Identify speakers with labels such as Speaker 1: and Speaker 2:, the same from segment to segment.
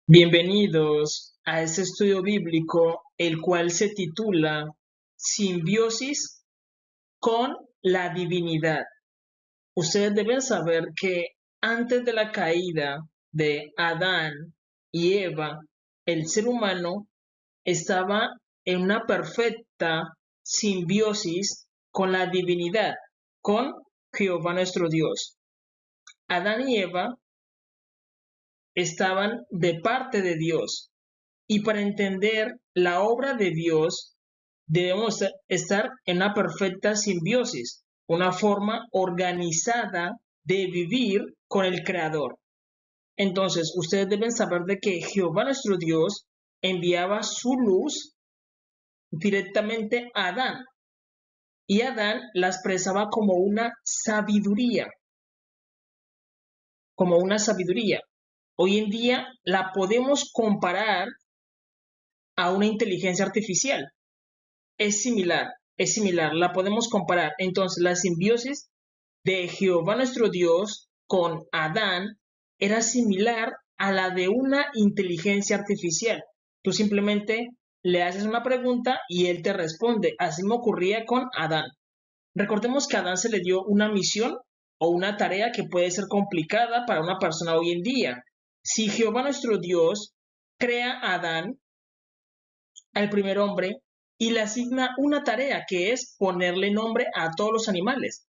Speaker 1: Bienvenidos a este estudio bíblico, el cual se titula Simbiosis con la divinidad. Ustedes deben saber que antes de la caída de Adán y Eva, el ser humano estaba en una perfecta simbiosis con la divinidad, con Jehová nuestro Dios. Adán y Eva estaban de parte de Dios. Y para entender la obra de Dios, debemos estar en una perfecta simbiosis, una forma organizada de vivir con el Creador. Entonces, ustedes deben saber de que Jehová nuestro Dios enviaba su luz directamente a Adán, y Adán la expresaba como una sabiduría, como una sabiduría. Hoy en día la podemos comparar a una inteligencia artificial. Es similar, la podemos comparar. Entonces, la simbiosis de Jehová nuestro Dios con Adán era similar a la de una inteligencia artificial. Tú simplemente le haces una pregunta y él te responde. Así me ocurría con Adán. Recordemos que a Adán se le dio una misión o una tarea que puede ser complicada para una persona hoy en día. Si Jehová nuestro Dios crea a Adán, al primer hombre, y le asigna una tarea que es ponerle nombre a todos los animales.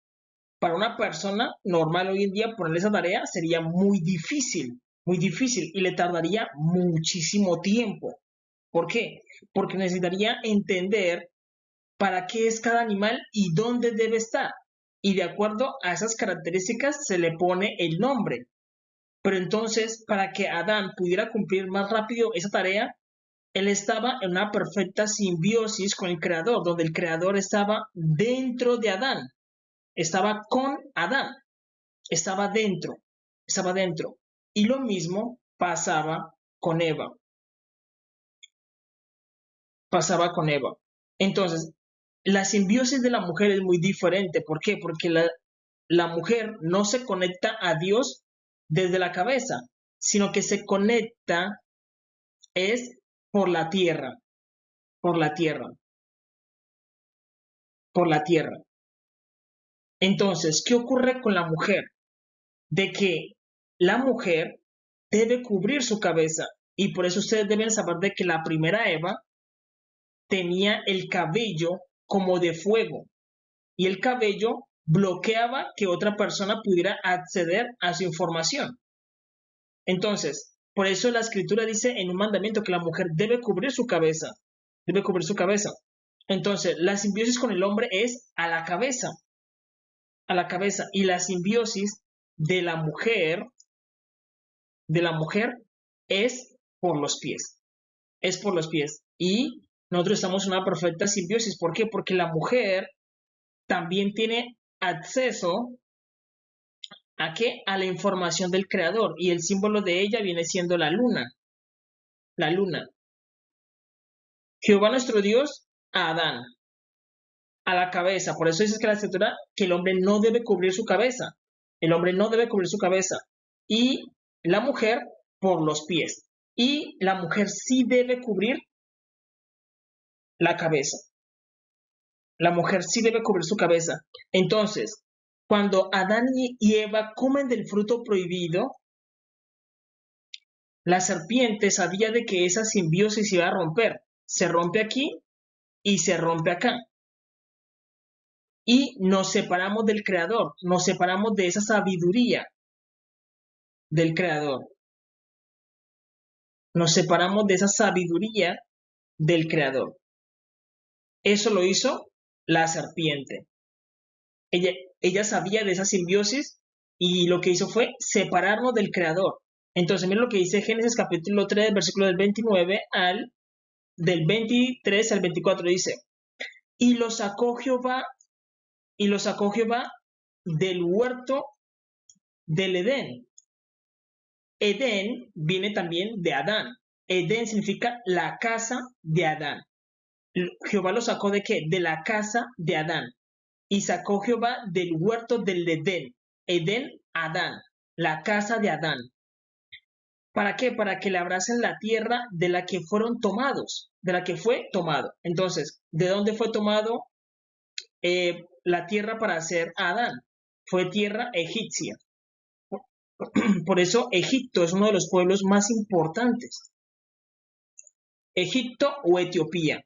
Speaker 1: Para una persona normal hoy en día ponerle esa tarea sería muy difícil y le tardaría muchísimo tiempo. ¿Por qué? Porque necesitaría entender para qué es cada animal y dónde debe estar. Y de acuerdo a esas características se le pone el nombre. Pero entonces, para que Adán pudiera cumplir más rápido esa tarea, él estaba en una perfecta simbiosis con el Creador, donde el Creador estaba dentro de Adán, estaba con Adán, estaba dentro, estaba dentro. Y lo mismo con Eva, pasaba con Eva. Entonces, la simbiosis de la mujer es muy diferente. ¿Por qué? Porque la mujer no se conecta a Dios desde la cabeza, sino que se conecta es por la tierra, por la tierra, por la tierra. Entonces, ¿qué ocurre con la mujer? De que la mujer debe cubrir su cabeza, y por eso ustedes deben saber de que la primera Eva tenía el cabello como de fuego, y el cabello bloqueaba que otra persona pudiera acceder a su información. Entonces, por eso la escritura dice en un mandamiento que la mujer debe cubrir su cabeza, debe cubrir su cabeza. Entonces, la simbiosis con el hombre es a la cabeza, y la simbiosis de la mujer es por los pies, es por los pies. Y nosotros estamos en una perfecta simbiosis. ¿Por qué? Porque la mujer también tiene acceso a qué? A la información del creador, y el símbolo de ella viene siendo la luna, la luna. Jehová nuestro Dios a Adán, a la cabeza. Por eso dice que la escritura que el hombre no debe cubrir su cabeza. El hombre no debe cubrir su cabeza. Y la mujer por los pies. Y la mujer sí debe cubrir la cabeza. La mujer sí debe cubrir su cabeza. Entonces, cuando Adán y Eva comen del fruto prohibido, la serpiente sabía de que esa simbiosis iba a romper. Se rompe aquí y se rompe acá. Y nos separamos del Creador, nos separamos de esa sabiduría del Creador, nos separamos de esa sabiduría del Creador. Eso lo hizo la serpiente. Ella, ella sabía de esa simbiosis y lo que hizo fue separarnos del Creador. Entonces, miren lo que dice Génesis capítulo 3, versículo del 23 al 24, dice, y lo sacó Jehová del huerto del Edén. Edén viene también de Adán. Edén significa la casa de Adán. Jehová lo sacó de qué? De la casa de Adán. Y sacó Jehová del huerto del Edén. Edén, Adán. La casa de Adán. ¿Para qué? Para que labrasen la tierra de la que fueron tomados, de la que fue tomado. Entonces, ¿de dónde fue tomado la tierra para hacer a Adán? Fue tierra egipcia. Por eso Egipto es uno de los pueblos más importantes. Egipto o Etiopía.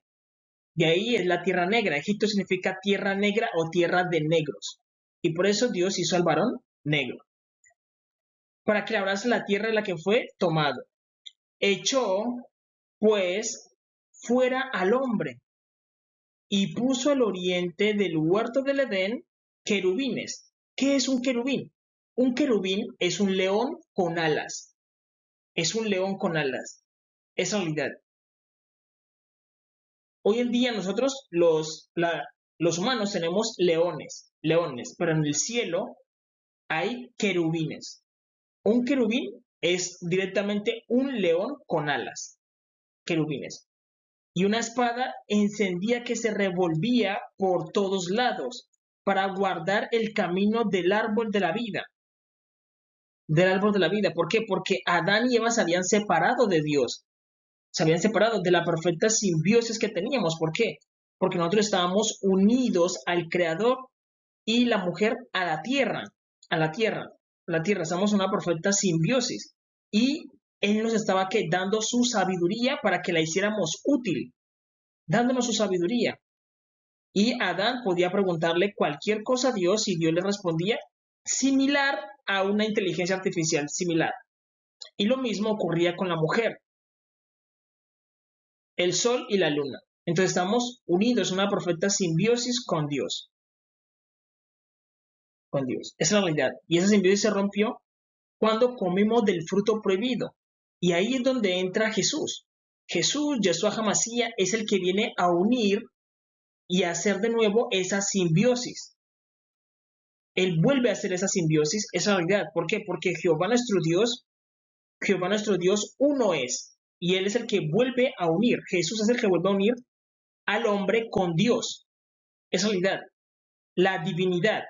Speaker 1: De ahí es la tierra negra. Egipto significa tierra negra o tierra de negros. Y por eso Dios hizo al varón negro. Para que labrase la tierra de la que fue tomado. Echó, pues, fuera al hombre y puso al oriente del huerto del Edén querubines. ¿Qué es un querubín? Un querubín es un león con alas. Es un león con alas. Es realidad. Hoy en día nosotros los humanos tenemos leones, pero en el cielo hay querubines. Un querubín es directamente un león con alas, querubines. Y una espada encendida que se revolvía por todos lados para guardar el camino del árbol de la vida. Del árbol de la vida. ¿Por qué? Porque Adán y Eva se habían separado de Dios. Se habían separado de la perfecta simbiosis que teníamos. ¿Por qué? Porque nosotros estábamos unidos al Creador y la mujer a la tierra. A la tierra. La tierra. Estamos en una perfecta simbiosis. Y Él nos estaba dando su sabiduría para que la hiciéramos útil. Dándonos su sabiduría. Y Adán podía preguntarle cualquier cosa a Dios y Dios le respondía similar a una inteligencia artificial, similar. Y lo mismo ocurría con la mujer, el sol y la luna. Entonces estamos unidos en una perfecta simbiosis con Dios. Con Dios. Esa es la realidad. Y esa simbiosis se rompió cuando comimos del fruto prohibido. Y ahí es donde entra Jesús. Jesús, Yeshua HaMashiach, es el que viene a unir y a hacer de nuevo esa simbiosis. Él vuelve a hacer esa simbiosis, esa realidad. ¿Por qué? Porque Jehová nuestro Dios uno es. Y Él es el que vuelve a unir. Jesús es el que vuelve a unir al hombre con Dios. Esa realidad. La divinidad.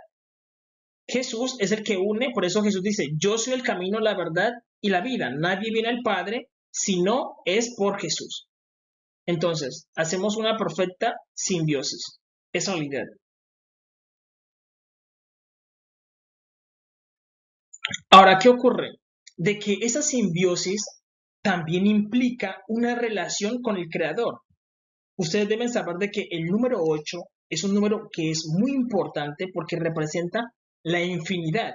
Speaker 1: Jesús es el que une, por eso Jesús dice, yo soy el camino, la verdad y la vida. Nadie viene al Padre si no es por Jesús. Entonces, hacemos una perfecta simbiosis. Esa realidad. Ahora, ¿qué ocurre? De que esa simbiosis también implica una relación con el Creador. Ustedes deben saber de que el número 8 es un número que es muy importante porque representa la infinidad.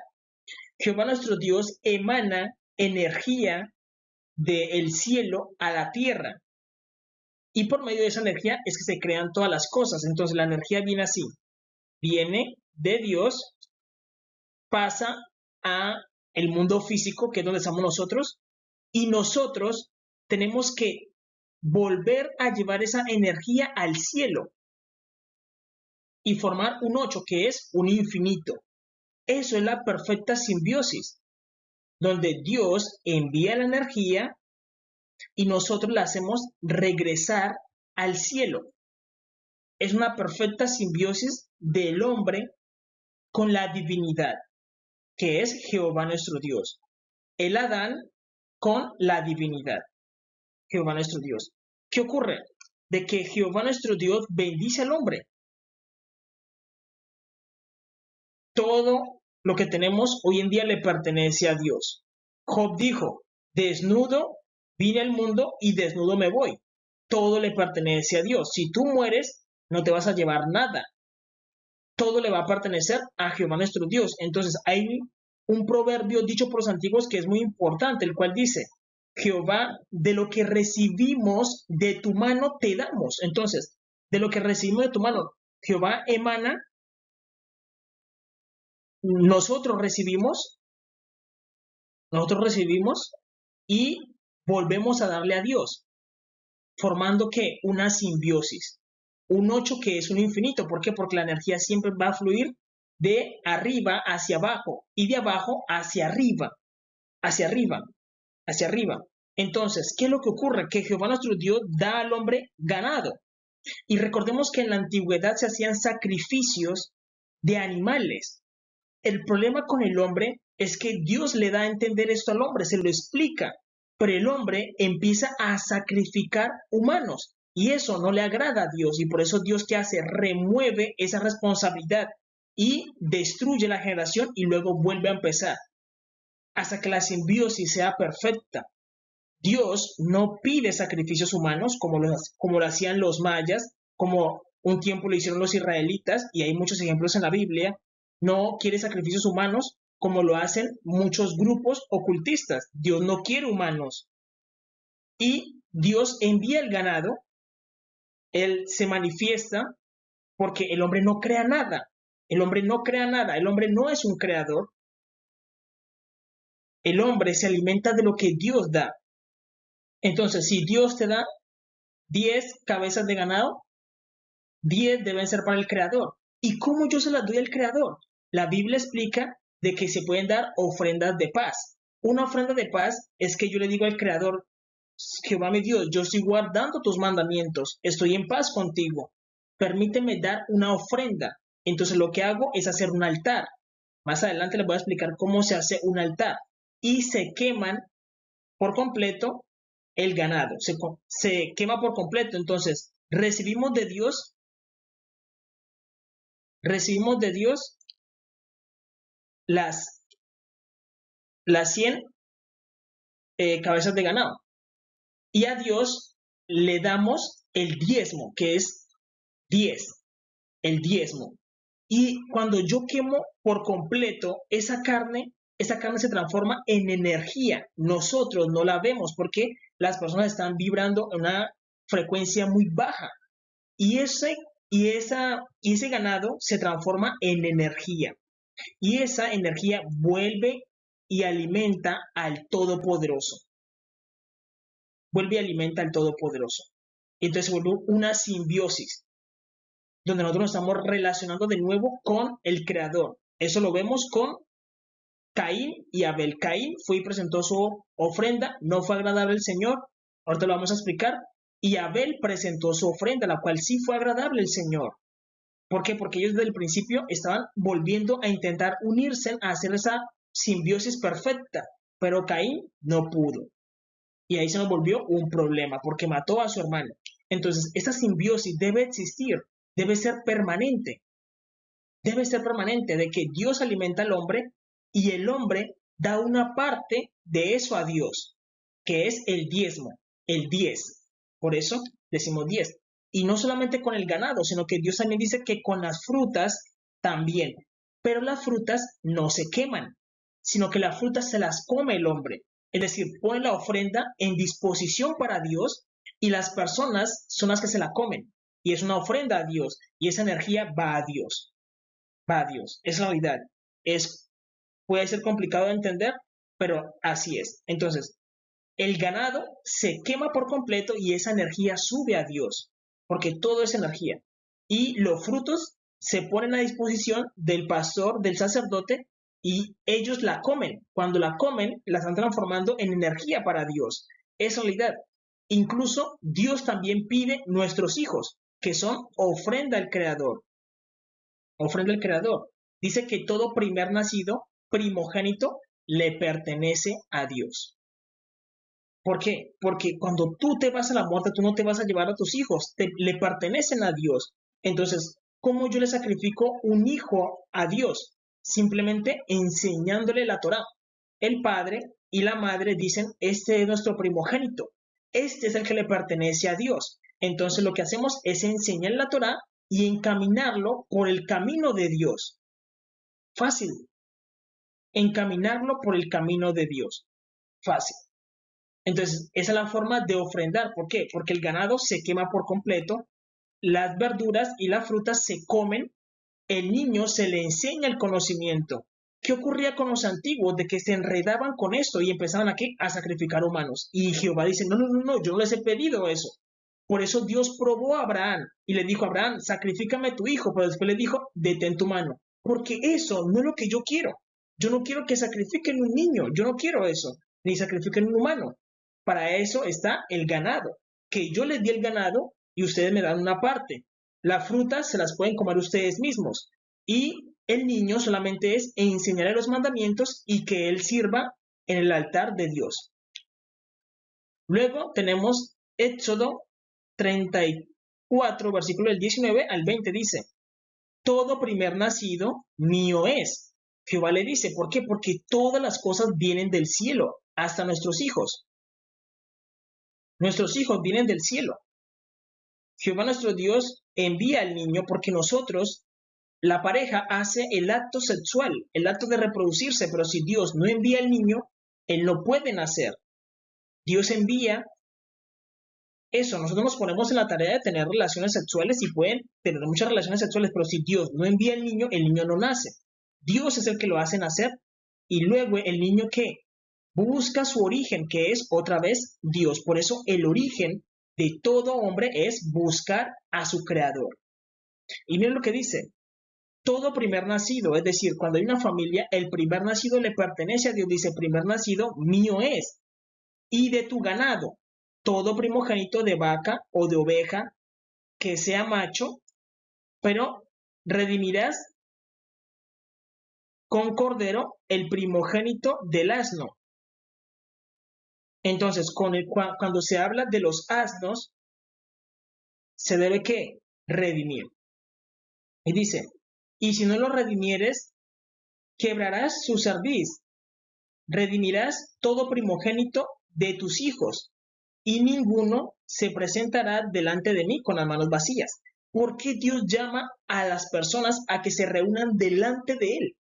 Speaker 1: Jehová nuestro Dios emana energía del cielo a la tierra. Y por medio de esa energía es que se crean todas las cosas. Entonces la energía viene así. Viene de Dios, pasa a el mundo físico, que es donde estamos nosotros, y nosotros tenemos que volver a llevar esa energía al cielo y formar un 8, que es un infinito. Eso es la perfecta simbiosis, donde Dios envía la energía y nosotros la hacemos regresar al cielo. Es una perfecta simbiosis del hombre con la divinidad, que es Jehová nuestro Dios. El Adán con la divinidad, Jehová nuestro Dios. ¿Qué ocurre? De que Jehová nuestro Dios bendice al hombre. Todo lo que tenemos hoy en día le pertenece a Dios. Job dijo, desnudo vine al mundo y desnudo me voy. Todo le pertenece a Dios. Si tú mueres, no te vas a llevar nada. Todo le va a pertenecer a Jehová nuestro Dios. Entonces hay un proverbio dicho por los antiguos que es muy importante, el cual dice, Jehová, de lo que recibimos de tu mano te damos. Entonces, de lo que recibimos de tu mano, Jehová emana, nosotros recibimos y volvemos a darle a Dios, formando ¿qué? Una simbiosis. Un 8 que es un infinito. ¿Por qué? Porque la energía siempre va a fluir de arriba hacia abajo y de abajo hacia arriba, hacia arriba, hacia arriba. Entonces, ¿qué es lo que ocurre? Que Jehová nuestro Dios da al hombre ganado. Y recordemos que en la antigüedad se hacían sacrificios de animales. El problema con el hombre es que Dios le da a entender esto al hombre, se lo explica. pero el hombre empieza a sacrificar humanos y eso no le agrada a Dios y por eso Dios, ¿qué hace? Remueve esa responsabilidad y destruye la generación y luego vuelve a empezar hasta que la simbiosis sea perfecta. Dios no pide sacrificios humanos como lo hacían los mayas, como un tiempo lo hicieron los israelitas, y hay muchos ejemplos en la Biblia. No quiere sacrificios humanos como lo hacen muchos grupos ocultistas. Dios no quiere humanos. Y Dios envía el ganado, Él se manifiesta porque el hombre no crea nada. El hombre no crea nada, el hombre no es un creador. El hombre se alimenta de lo que Dios da. Entonces, si Dios te da 10 cabezas de ganado, 10 deben ser para el creador. ¿Y cómo yo se las doy al creador? La Biblia explica de que se pueden dar ofrendas de paz. Una ofrenda de paz es que yo le digo al creador, Jehová mi Dios, yo estoy guardando tus mandamientos, estoy en paz contigo, permíteme dar una ofrenda. Entonces lo que hago es hacer un altar. Más adelante les voy a explicar cómo se hace un altar. Y se queman por completo el ganado, se quema por completo. Entonces recibimos de Dios las, las 100 cabezas de ganado. Y a Dios le damos el diezmo, que es 10, el diezmo. Y cuando yo quemo por completo esa carne se transforma en energía. Nosotros no la vemos porque las personas están vibrando en una frecuencia muy baja. Y ese ganado se transforma en energía. Y esa energía vuelve y alimenta al Todopoderoso. Vuelve y alimenta al Todopoderoso. Entonces se vuelve una simbiosis, donde nosotros nos estamos relacionando de nuevo con el Creador. Eso lo vemos con Caín y Abel. Caín fue y presentó su ofrenda, no fue agradable al Señor, ahorita lo vamos a explicar, y Abel presentó su ofrenda, la cual sí fue agradable al Señor. ¿Por qué? Porque ellos desde el principio estaban volviendo a intentar unirse, a hacer esa simbiosis perfecta, pero Caín no pudo. Y ahí se nos volvió un problema, porque mató a su hermano. Entonces, esta simbiosis debe existir, debe ser permanente, de que Dios alimenta al hombre y el hombre da una parte de eso a Dios, que es el diezmo, el 10. Por eso decimos 10. Y no solamente con el ganado, sino que Dios también dice que con las frutas también. Pero las frutas no se queman, sino que las frutas se las come el hombre. Es decir, pone la ofrenda en disposición para Dios y las personas son las que se la comen. Y es una ofrenda a Dios y esa energía va a Dios. Va a Dios. Es la unidad. Puede ser complicado de entender, pero así es. Entonces, el ganado se quema por completo y esa energía sube a Dios, porque todo es energía. Y los frutos se ponen a disposición del pastor, del sacerdote, y ellos la comen. Cuando la comen, la están transformando en energía para Dios. Es realidad. Incluso Dios también pide nuestros hijos, que son ofrenda al Creador. Ofrenda al Creador. Dice que todo primer nacido, primogénito, le pertenece a Dios. ¿Por qué? Porque cuando tú te vas a la muerte, tú no te vas a llevar a tus hijos, le pertenecen a Dios. Entonces, ¿cómo yo le sacrifico un hijo a Dios? Simplemente enseñándole la Torá. El padre y la madre dicen, este es nuestro primogénito, este es el que le pertenece a Dios. Entonces lo que hacemos es enseñar la Torá y encaminarlo por el camino de Dios. Fácil. Encaminarlo por el camino de Dios. Fácil. Entonces, esa es la forma de ofrendar. ¿Por qué? Porque el ganado se quema por completo, las verduras y las frutas se comen, el niño se le enseña el conocimiento. ¿Qué ocurría con los antiguos? De que se enredaban con esto y empezaban a sacrificar humanos. Y Jehová dice, no, yo no les he pedido eso. Por eso Dios probó a Abraham y le dijo a Abraham, sacrifícame a tu hijo, pero después le dijo, detén tu mano. Porque eso no es lo que yo quiero. Yo no quiero que sacrifiquen un niño, yo no quiero eso, ni sacrifiquen un humano. Para eso está el ganado, que yo les di el ganado y ustedes me dan una parte. Las frutas se las pueden comer ustedes mismos. Y el niño solamente es enseñarle los mandamientos y que él sirva en el altar de Dios. Luego tenemos Éxodo 34, versículo del 19 al 20, dice, todo primer nacido mío es. Jehová le dice, ¿por qué? Porque todas las cosas vienen del cielo, hasta nuestros hijos. Nuestros hijos vienen del cielo. Jehová nuestro Dios envía al niño porque nosotros, la pareja, hace el acto sexual, el acto de reproducirse, pero si Dios no envía al niño, él no puede nacer. Dios envía eso, nosotros nos ponemos en la tarea de tener relaciones sexuales y pueden tener muchas relaciones sexuales, pero si Dios no envía al niño, el niño no nace. Dios es el que lo hace nacer y luego el niño que busca su origen, que es otra vez Dios. Por eso el origen de todo hombre es buscar a su creador. Y miren lo que dice, todo primer nacido, es decir, cuando hay una familia, el primer nacido le pertenece a Dios, dice, primer nacido mío es, y de tu ganado, todo primogénito de vaca o de oveja que sea macho, pero redimirás con cordero el primogénito del asno. Entonces, cuando se habla de los asnos, se debe ¿qué? Redimir. Y dice, y si no lo redimieres, quebrarás su cerviz, redimirás todo primogénito de tus hijos, y ninguno se presentará delante de mí con las manos vacías. ¿Por qué Dios llama a las personas a que se reúnan delante de Él?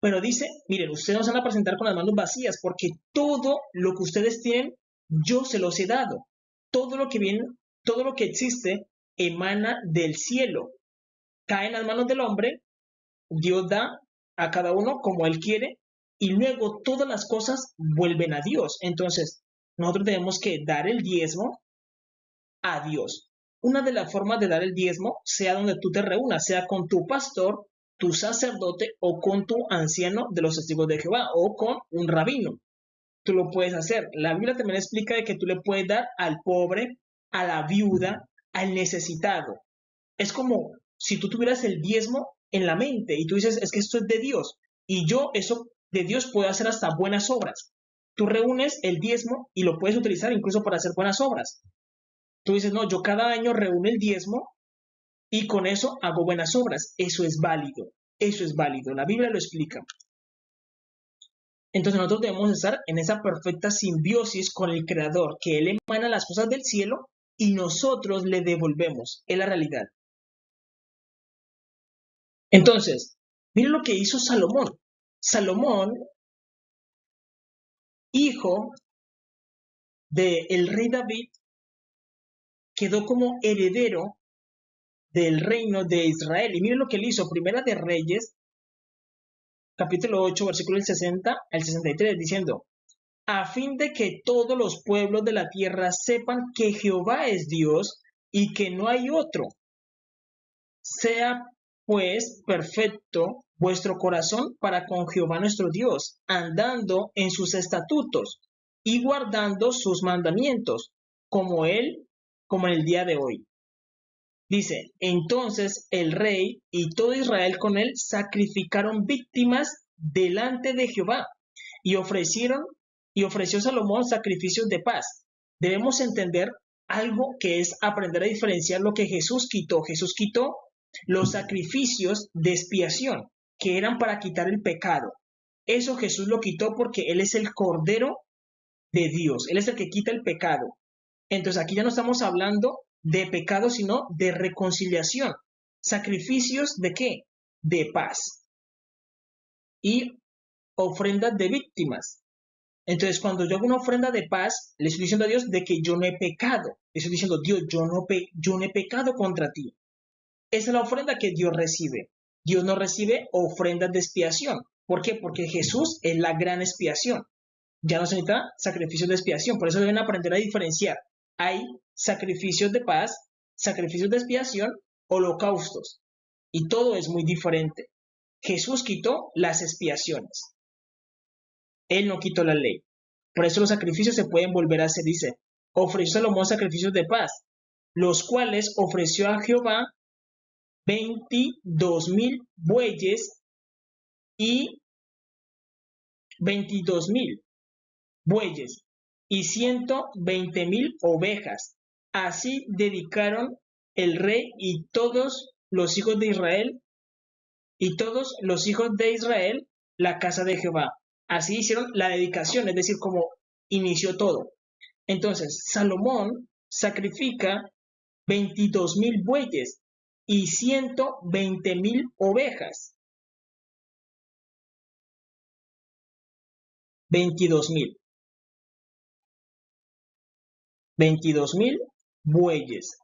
Speaker 1: Pero dice, miren, ustedes no se van a presentar con las manos vacías, porque todo lo que ustedes tienen, yo se los he dado. Todo lo que viene, todo lo que existe, emana del cielo. Cae en las manos del hombre, Dios da a cada uno como Él quiere, y luego todas las cosas vuelven a Dios. Entonces, nosotros tenemos que dar el diezmo a Dios. Una de las formas de dar el diezmo, sea donde tú te reúnas, sea con tu pastor, tu sacerdote o con tu anciano de los testigos de Jehová o con un rabino. Tú lo puedes hacer. La Biblia también explica de que tú le puedes dar al pobre, a la viuda, al necesitado. Es como si tú tuvieras el diezmo en la mente y tú dices, es que esto es de Dios y yo eso de Dios puedo hacer hasta buenas obras. Tú reúnes el diezmo y lo puedes utilizar incluso para hacer buenas obras. Tú dices, no, yo cada año reúno el diezmo y con eso hago buenas obras. Eso es válido. Eso es válido. La Biblia lo explica. Entonces nosotros debemos estar en esa perfecta simbiosis con el Creador, que Él emana las cosas del cielo y nosotros le devolvemos. Es la realidad. Entonces, miren lo que hizo Salomón. Salomón, hijo del rey David, quedó como heredero del reino de Israel. Y miren lo que él hizo. Primera de Reyes, capítulo 8, versículo del 60 al 63, diciendo, a fin de que todos los pueblos de la tierra sepan que Jehová es Dios y que no hay otro. Sea pues perfecto vuestro corazón para con Jehová nuestro Dios, andando en sus estatutos y guardando sus mandamientos, como él, como en el día de hoy. Dice, entonces el rey y todo Israel con él sacrificaron víctimas delante de Jehová y ofreció Salomón sacrificios de paz. Debemos entender algo que es aprender a diferenciar lo que Jesús quitó. Jesús quitó los sacrificios de expiación, que eran para quitar el pecado. Eso Jesús lo quitó porque Él es el Cordero de Dios. Él es el que quita el pecado. Entonces aquí ya no estamos hablando de pecado, sino de reconciliación. ¿Sacrificios de qué? De paz. Y ofrendas de víctimas. Entonces, cuando yo hago una ofrenda de paz, le estoy diciendo a Dios de que yo no he pecado. Le estoy diciendo, Dios, yo no he pecado contra ti. Esa es la ofrenda que Dios recibe. Dios no recibe ofrendas de expiación. ¿Por qué? Porque Jesús es la gran expiación. Ya no se necesita sacrificios de expiación. Por eso deben aprender a diferenciar. Hay sacrificios de paz, sacrificios de expiación, holocaustos. Y todo es muy diferente. Jesús quitó las expiaciones. Él no quitó la ley. Por eso los sacrificios se pueden volver a hacer. Dice, ofreció Salomón sacrificios de paz, los cuales ofreció a Jehová 22,000 bueyes y 22,000 bueyes y 120,000 ovejas. Así dedicaron el rey y todos los hijos de Israel la casa de Jehová. Así hicieron la dedicación, es decir, como inició todo. Entonces, Salomón sacrifica 22,000 bueyes y 120,000 ovejas. 22,000 bueyes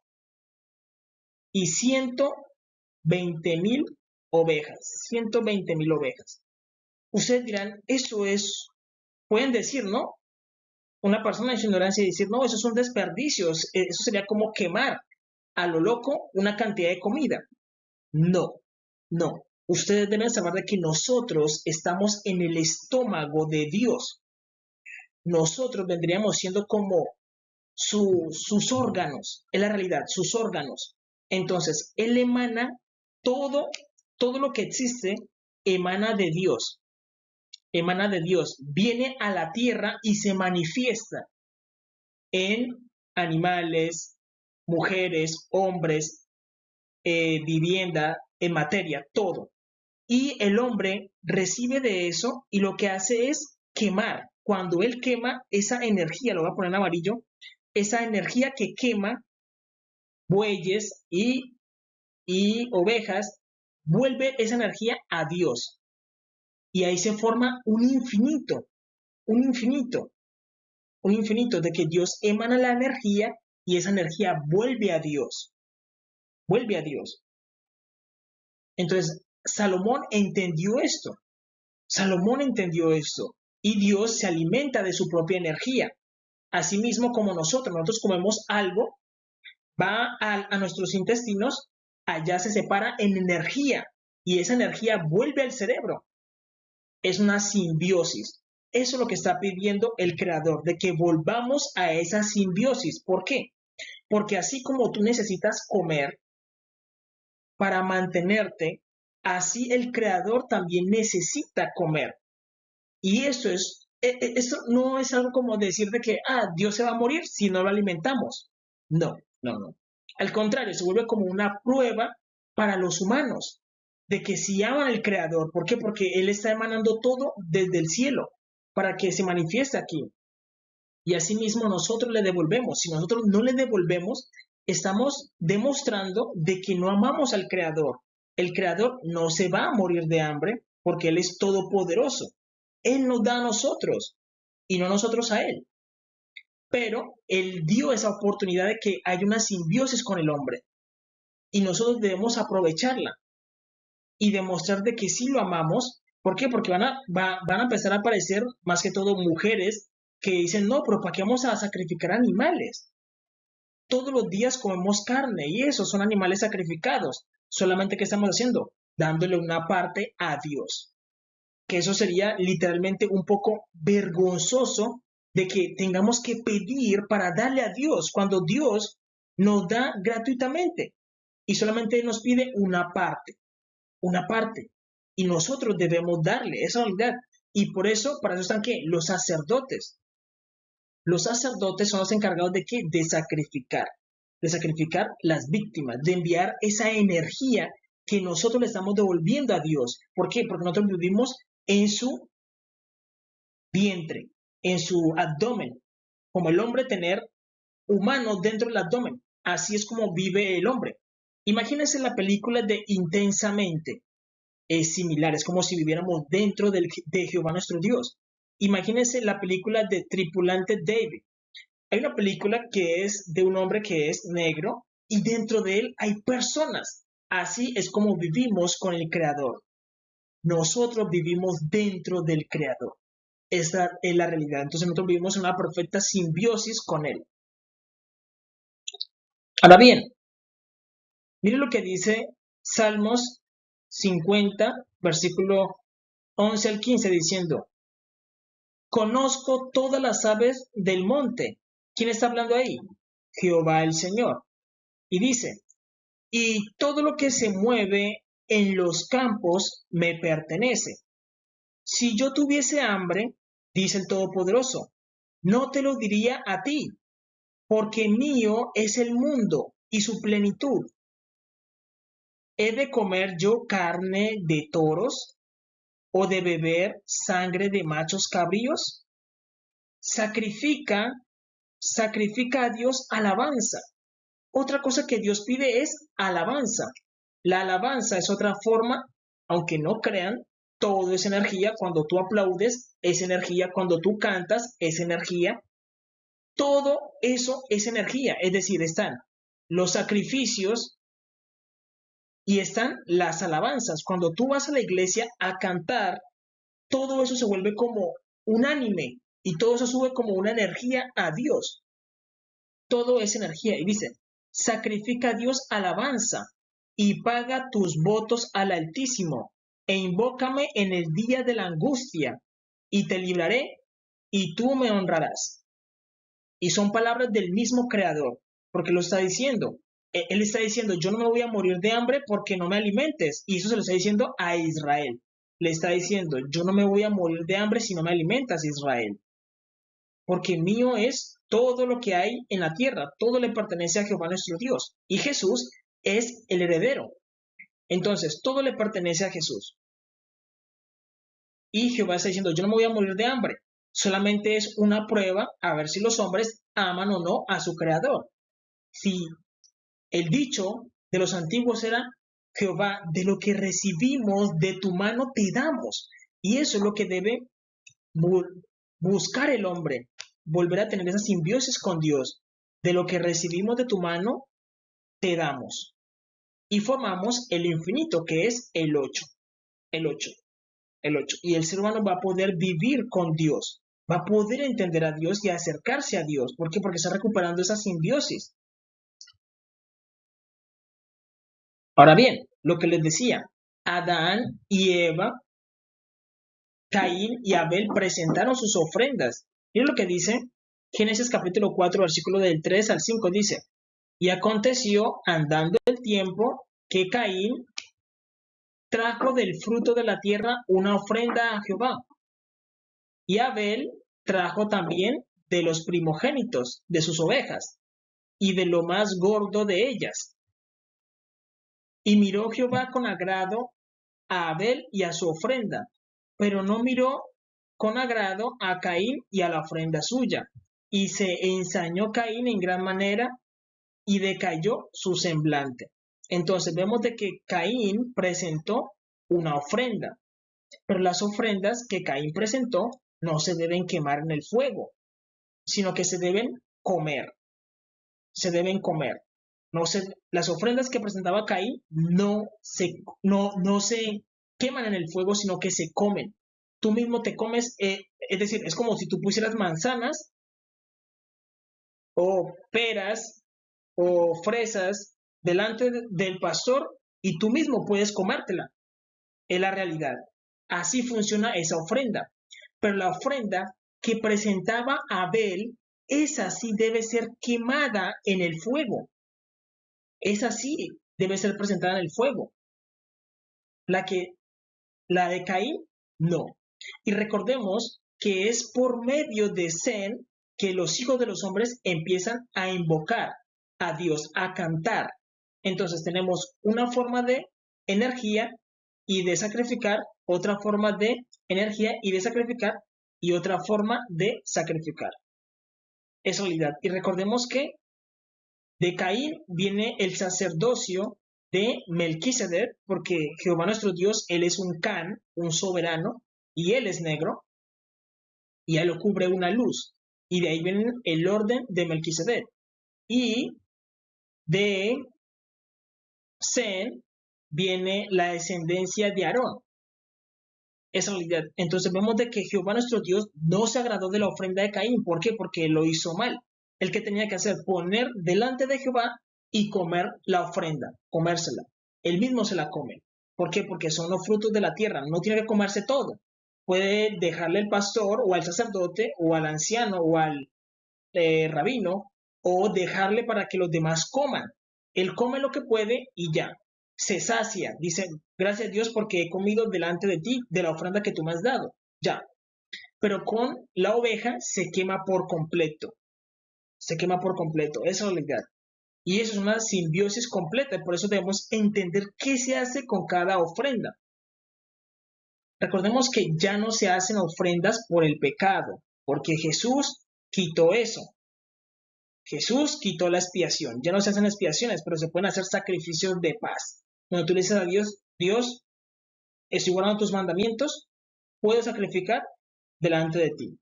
Speaker 1: y 120,000 ovejas. 120,000 ovejas. Ustedes dirán, eso es, pueden decir, ¿no? Una persona en su ignorancia decir, no, eso son desperdicios, eso sería como quemar a lo loco una cantidad de comida. No, no. Ustedes deben saber de que nosotros estamos en el estómago de Dios. Nosotros vendríamos siendo como sus órganos, es la realidad, sus órganos. Entonces, Él emana todo lo que existe, emana de Dios. Emana de Dios, viene a la tierra y se manifiesta en animales, mujeres, hombres, vivienda, en materia, todo. Y el hombre recibe de eso y lo que hace es quemar. Cuando él quema esa energía, lo voy a poner en amarillo, esa energía que quema bueyes y ovejas, vuelve esa energía a Dios. Y ahí se forma un infinito de que Dios emana la energía y esa energía vuelve a Dios. Vuelve a Dios. Entonces, Salomón entendió esto. Y Dios se alimenta de su propia energía. Asimismo, como nosotros comemos algo, va a nuestros intestinos, allá se separa en energía y esa energía vuelve al cerebro. Es una simbiosis. Eso es lo que está pidiendo el Creador, de que volvamos a esa simbiosis. ¿Por qué? Porque así como tú necesitas comer para mantenerte, así el Creador también necesita comer. Y eso no es algo como decir de que, Dios se va a morir si no lo alimentamos. No. Al contrario, se vuelve como una prueba para los humanos de que si aman al Creador, ¿por qué? Porque Él está emanando todo desde el cielo para que se manifieste aquí. Y asimismo nosotros le devolvemos. Si nosotros no le devolvemos, estamos demostrando de que no amamos al Creador. El Creador no se va a morir de hambre porque Él es todopoderoso. Él nos da a nosotros y no nosotros a Él. Pero Él dio esa oportunidad de que haya una simbiosis con el hombre. Y nosotros debemos aprovecharla y demostrar de que sí lo amamos. ¿Por qué? Porque van a empezar a aparecer más que todo mujeres que dicen, no, pero ¿para qué vamos a sacrificar animales? Todos los días comemos carne y esos son animales sacrificados. Solamente, ¿qué estamos haciendo? Dándole una parte a Dios. Que eso sería literalmente un poco vergonzoso de que tengamos que pedir para darle a Dios cuando Dios nos da gratuitamente y solamente nos pide una parte, y nosotros debemos darle esa realidad. Y por eso, para eso están ¿qué? Los sacerdotes. Los sacerdotes son los encargados de ¿qué? De sacrificar las víctimas, de enviar esa energía que nosotros le estamos devolviendo a Dios. ¿Por qué? Porque nosotros vivimos en su vientre, en su abdomen, como el hombre tener humanos dentro del abdomen. Así es como vive el hombre. Imagínense la película de Intensamente. Es similar, es como si viviéramos dentro de Jehová nuestro Dios. Imagínense la película de Tripulante David. Hay una película que es de un hombre que es negro y dentro de él hay personas. Así es como vivimos con el Creador. Nosotros vivimos dentro del Creador. Esa es la realidad. Entonces nosotros vivimos una perfecta simbiosis con Él. Ahora bien, miren lo que dice Salmos 50, versículo 11 al 15, diciendo, conozco todas las aves del monte. ¿Quién está hablando ahí? Jehová el Señor. Y dice, y todo lo que se mueve en los campos me pertenece. Si yo tuviese hambre, dice el Todopoderoso, no te lo diría a ti, porque mío es el mundo y su plenitud. ¿He de comer yo carne de toros o de beber sangre de machos cabríos? Sacrifica, sacrifica a Dios alabanza. Otra cosa que Dios pide es alabanza. La alabanza es otra forma, aunque no crean, todo es energía. Cuando tú aplaudes, es energía. Cuando tú cantas, es energía. Todo eso es energía. Es decir, están los sacrificios y están las alabanzas. Cuando tú vas a la iglesia a cantar, todo eso se vuelve como unánime y todo eso sube como una energía a Dios. Todo es energía. Y dice, sacrifica a Dios alabanza y paga tus votos al Altísimo e invócame en el día de la angustia y te libraré y tú me honrarás. Y son palabras del mismo Creador, porque lo está diciendo. Él está diciendo, yo no me voy a morir de hambre porque no me alimentes. Y eso se lo está diciendo a Israel. Le está diciendo, yo no me voy a morir de hambre si no me alimentas, Israel. Porque mío es todo lo que hay en la tierra, todo le pertenece a Jehová nuestro Dios. Y Jesús es el heredero. Entonces, todo le pertenece a Jesús. Y Jehová está diciendo, yo no me voy a morir de hambre. Solamente es una prueba a ver si los hombres aman o no a su creador. Si el dicho de los antiguos era, Jehová, de lo que recibimos de tu mano te damos. Y eso es lo que debe buscar el hombre, volver a tener esa simbiosis con Dios. De lo que recibimos de tu mano te damos. Y formamos el infinito, que es el 8. El 8. El 8. Y el ser humano va a poder vivir con Dios. Va a poder entender a Dios y acercarse a Dios. ¿Por qué? Porque está recuperando esa simbiosis. Ahora bien, lo que les decía, Adán y Eva, Caín y Abel presentaron sus ofrendas. Miren lo que dice Génesis capítulo 4, versículo del 3 al 5, dice, y aconteció andando el tiempo que Caín trajo del fruto de la tierra una ofrenda a Jehová. Y Abel trajo también de los primogénitos de sus ovejas y de lo más gordo de ellas. Y miró Jehová con agrado a Abel y a su ofrenda, pero no miró con agrado a Caín y a la ofrenda suya. Y se ensañó Caín en gran manera y decayó su semblante. Entonces vemos de que Caín presentó una ofrenda, pero las ofrendas que Caín presentó no se deben quemar en el fuego, sino que se deben comer. Se deben comer. Las ofrendas que presentaba Caín no se queman en el fuego, sino que se comen. Tú mismo te comes, es decir, es como si tú pusieras manzanas o peras o fresas delante del pastor y tú mismo puedes comértela. Es la realidad. Así funciona esa ofrenda. Pero la ofrenda que presentaba Abel, esa sí debe ser quemada en el fuego. Esa sí debe ser presentada en el fuego. La de Caín, no. Y recordemos que es por medio de Zen que los hijos de los hombres empiezan a invocar a Dios, a cantar. Entonces tenemos una forma de energía y de sacrificar, otra forma de energía y de sacrificar, y otra forma de sacrificar. Es realidad. Y recordemos que de Caín viene el sacerdocio de Melquisedec, porque Jehová nuestro Dios, él es un Can, un soberano, y él es negro, y a él lo cubre una luz. Y de ahí viene el orden de Melquisedec. Y de Zen viene la descendencia de Aarón. Esa realidad. Entonces vemos de que Jehová nuestro Dios no se agradó de la ofrenda de Caín. ¿Por qué? Porque lo hizo mal. El que tenía que hacer, poner delante de Jehová y comer la ofrenda, comérsela. Él mismo se la come. ¿Por qué? Porque son los frutos de la tierra. No tiene que comerse todo. Puede dejarle al pastor o al sacerdote o al anciano o al rabino o dejarle para que los demás coman. Él come lo que puede y ya. Se sacia. Dice, gracias a Dios porque he comido delante de ti de la ofrenda que tú me has dado. Ya. pero con la oveja se quema por completo. Se quema por completo, esa es la realidad. Y eso es una simbiosis completa, y por eso debemos entender qué se hace con cada ofrenda. Recordemos que ya no se hacen ofrendas por el pecado, porque Jesús quitó eso. Jesús quitó la expiación. Ya no se hacen expiaciones, pero se pueden hacer sacrificios de paz. Cuando tú le dices a Dios, Dios, estoy guardando tus mandamientos, puedo sacrificar delante de ti.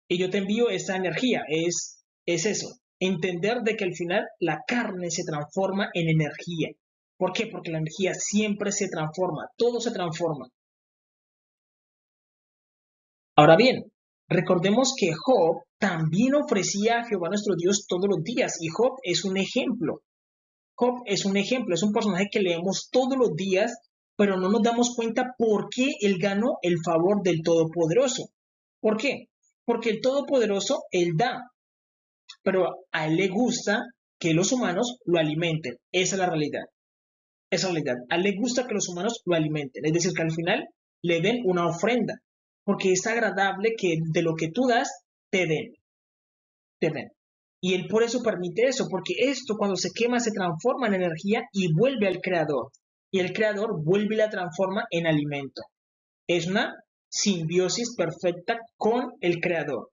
Speaker 1: Y yo te envío esa energía. Es eso. Entender de que al final la carne se transforma en energía. ¿Por qué? Porque la energía siempre se transforma. Todo se transforma. Ahora bien, recordemos que Job también ofrecía a Jehová nuestro Dios todos los días. Y Job es un ejemplo. Job es un ejemplo, es un personaje que leemos todos los días, pero no nos damos cuenta por qué él ganó el favor del Todopoderoso. ¿Por qué? Porque el Todopoderoso, él da, pero a él le gusta que los humanos lo alimenten. Esa es la realidad. Esa es la realidad. A él le gusta que los humanos lo alimenten. Es decir, que al final le den una ofrenda, porque es agradable que de lo que tú das, te den. Te den. Y él por eso permite eso, porque esto cuando se quema se transforma en energía y vuelve al creador. Y el creador vuelve y la transforma en alimento. Es una simbiosis perfecta con el creador,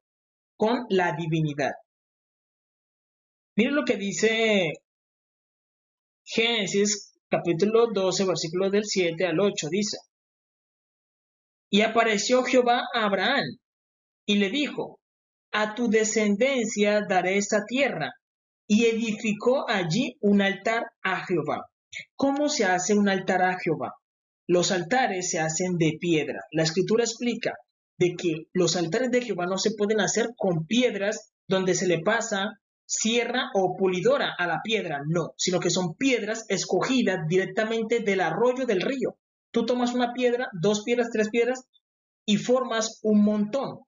Speaker 1: con la divinidad. Miren lo que dice Génesis capítulo 12, versículos del 7 al 8. Dice, y apareció Jehová a Abraham y le dijo, a tu descendencia daré esta tierra. Y edificó allí un altar a Jehová. ¿Cómo se hace un altar a Jehová? Los altares se hacen de piedra. La escritura explica de que los altares de Jehová no se pueden hacer con piedras donde se le pasa sierra o pulidora a la piedra, no, sino que son piedras escogidas directamente del arroyo del río. Tú tomas una piedra, 2 piedras, 3 piedras y formas un montón,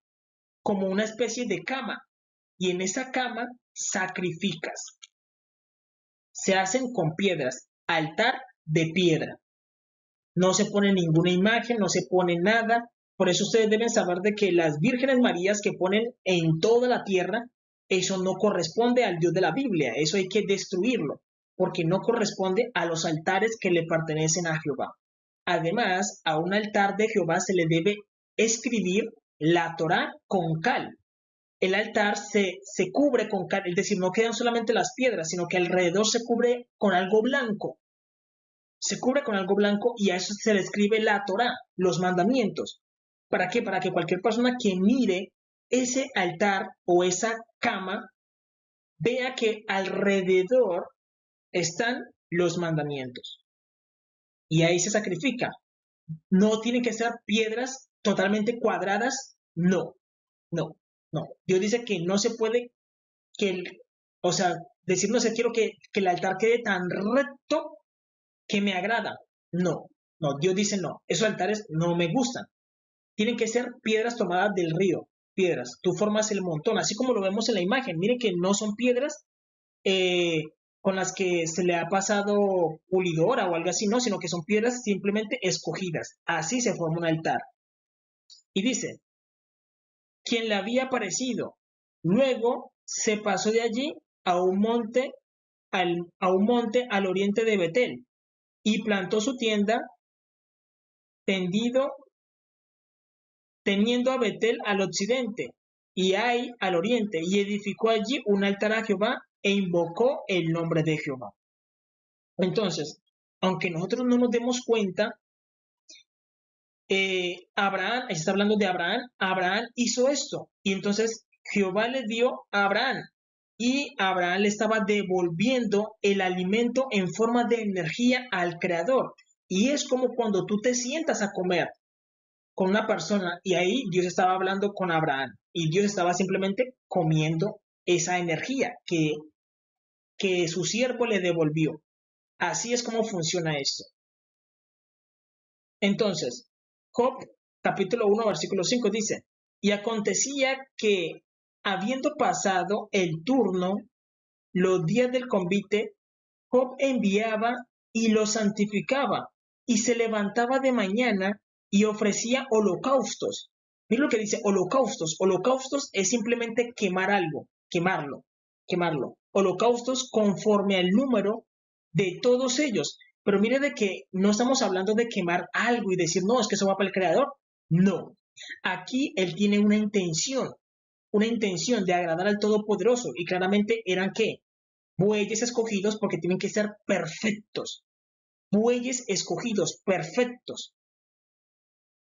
Speaker 1: como una especie de cama, y en esa cama sacrificas. Se hacen con piedras, altar de piedra. No se pone ninguna imagen, no se pone nada. Por eso ustedes deben saber de que las vírgenes Marías que ponen en toda la tierra, eso no corresponde al Dios de la Biblia. Eso hay que destruirlo, porque no corresponde a los altares que le pertenecen a Jehová. Además, a un altar de Jehová se le debe escribir la Torá con cal. El altar se cubre con cal, es decir, no quedan solamente las piedras, sino que alrededor se cubre con algo blanco. Se cubre con algo blanco y a eso se le escribe la Torá, los mandamientos. ¿Para qué? Para que cualquier persona que mire ese altar o esa cama vea que alrededor están los mandamientos. Y ahí se sacrifica. No tienen que ser piedras totalmente cuadradas, no, no, no. Dios dice que no se puede, decir no se quiero que el altar quede tan recto que me agrada. No, no, Dios dice no, esos altares no me gustan. Tienen que ser piedras tomadas del río, piedras. Tú formas el montón, así como lo vemos en la imagen. Miren que no son piedras con las que se le ha pasado pulidora o algo así, no, sino que son piedras simplemente escogidas. Así se forma un altar. Y dice, quien le había aparecido, luego se pasó de allí a un monte al oriente de Betel y plantó su tienda teniendo a Betel al occidente y Ai al oriente, y edificó allí un altar a Jehová e invocó el nombre de Jehová. Entonces, aunque nosotros no nos demos cuenta, Abraham, está hablando de Abraham, Abraham hizo esto, y entonces Jehová le dio a Abraham, y Abraham le estaba devolviendo el alimento en forma de energía al Creador. Y es como cuando tú te sientas a comer con una persona y ahí Dios estaba hablando con Abraham y Dios estaba simplemente comiendo esa energía que su siervo le devolvió. Así es como funciona esto. Entonces, Job capítulo 1 versículo 5 dice, y acontecía que habiendo pasado el turno, los días del convite, Job enviaba y lo santificaba y se levantaba de mañana y ofrecía holocaustos. Mira lo que dice holocaustos. Holocaustos es simplemente quemar algo, quemarlo. Holocaustos conforme al número de todos ellos. Pero mire de que no estamos hablando de quemar algo y decir, no, es que eso va para el creador. No. Aquí él tiene una intención de agradar al Todopoderoso. Y claramente eran ¿qué? Bueyes escogidos porque tienen que ser perfectos. Bueyes escogidos, perfectos,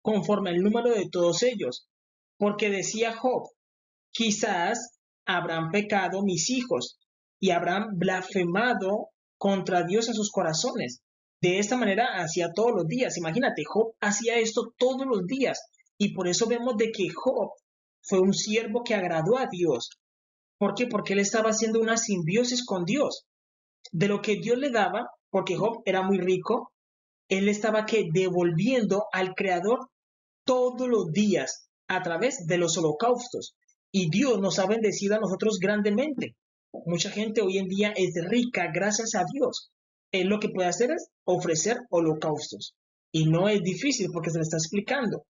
Speaker 1: conforme al número de todos ellos. Porque decía Job, quizás habrán pecado mis hijos y habrán blasfemado contra Dios en sus corazones. De esta manera hacía todos los días. Imagínate, Job hacía esto todos los días. Y por eso vemos de que Job fue un siervo que agradó a Dios. ¿Por qué? Porque él estaba haciendo una simbiosis con Dios. De lo que Dios le daba, porque Job era muy rico, él estaba que devolviendo al Creador todos los días a través de los holocaustos. Y Dios nos ha bendecido a nosotros grandemente. Mucha gente hoy en día es rica gracias a Dios. Él lo que puede hacer es ofrecer holocaustos. Y no es difícil porque se le está explicando.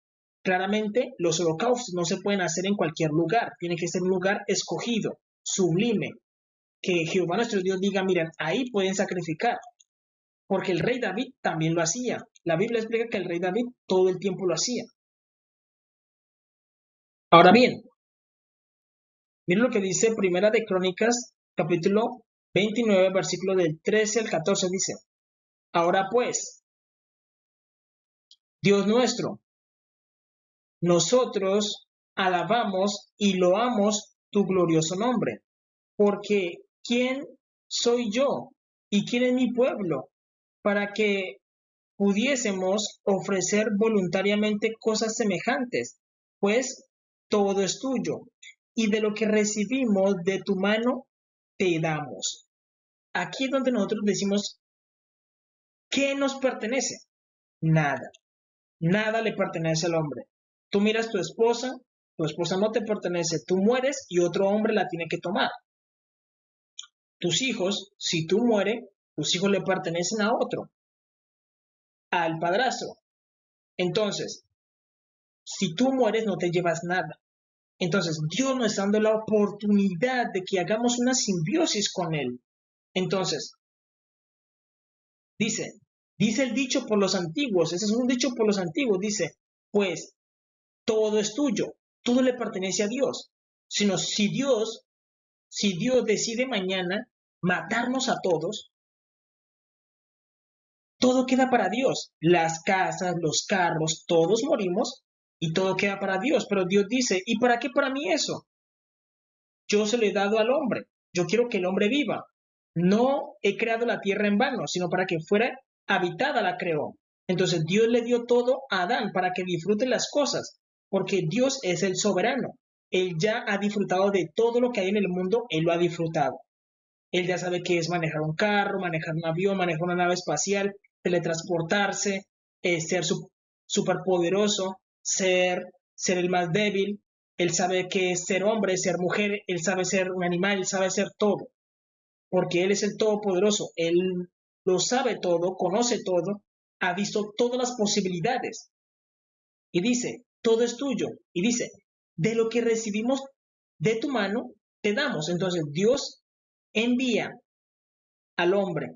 Speaker 1: Claramente los holocaustos no se pueden hacer en cualquier lugar. Tiene que ser un lugar escogido, sublime. Que Jehová nuestro Dios diga, miren, ahí pueden sacrificar. Porque el rey David también lo hacía. La Biblia explica que el rey David todo el tiempo lo hacía. Ahora bien, miren lo que dice Primera de Crónicas, capítulo 29, versículo del 13 al 14, dice, ahora pues, Dios nuestro, nosotros alabamos y loamos tu glorioso nombre, porque ¿quién soy yo y quién es mi pueblo para que pudiésemos ofrecer voluntariamente cosas semejantes? Pues todo es tuyo, y de lo que recibimos de tu mano te damos. Aquí es donde nosotros decimos, ¿qué nos pertenece? Nada. Nada le pertenece al hombre. Tú miras tu esposa no te pertenece, tú mueres y otro hombre la tiene que tomar. Tus hijos, si tú mueres, tus hijos le pertenecen a otro, al padrastro. Entonces, si tú mueres no te llevas nada. Entonces, Dios nos está dando la oportunidad de que hagamos una simbiosis con Él. Entonces, dice el dicho por los antiguos, ese es un dicho por los antiguos, dice, pues todo es tuyo, todo le pertenece a Dios. Sino si Dios decide mañana matarnos a todos, todo queda para Dios. Las casas, los carros, todos morimos y todo queda para Dios. Pero Dios dice, ¿y para qué para mí eso? Yo se lo he dado al hombre. Yo quiero que el hombre viva. No he creado la tierra en vano, sino para que fuera habitada la creó. Entonces Dios le dio todo a Adán para que disfrute las cosas, porque Dios es el soberano. Él ya ha disfrutado de todo lo que hay en el mundo, él lo ha disfrutado. Él ya sabe qué es manejar un carro, manejar un avión, manejar una nave espacial, teletransportarse, ser superpoderoso, ser el más débil. Él sabe qué es ser hombre, ser mujer, él sabe ser un animal, él sabe ser todo, porque él es el todopoderoso, él lo sabe todo, conoce todo, ha visto todas las posibilidades. Y dice, todo es tuyo. Y dice, de lo que recibimos de tu mano, te damos. Entonces Dios envía al hombre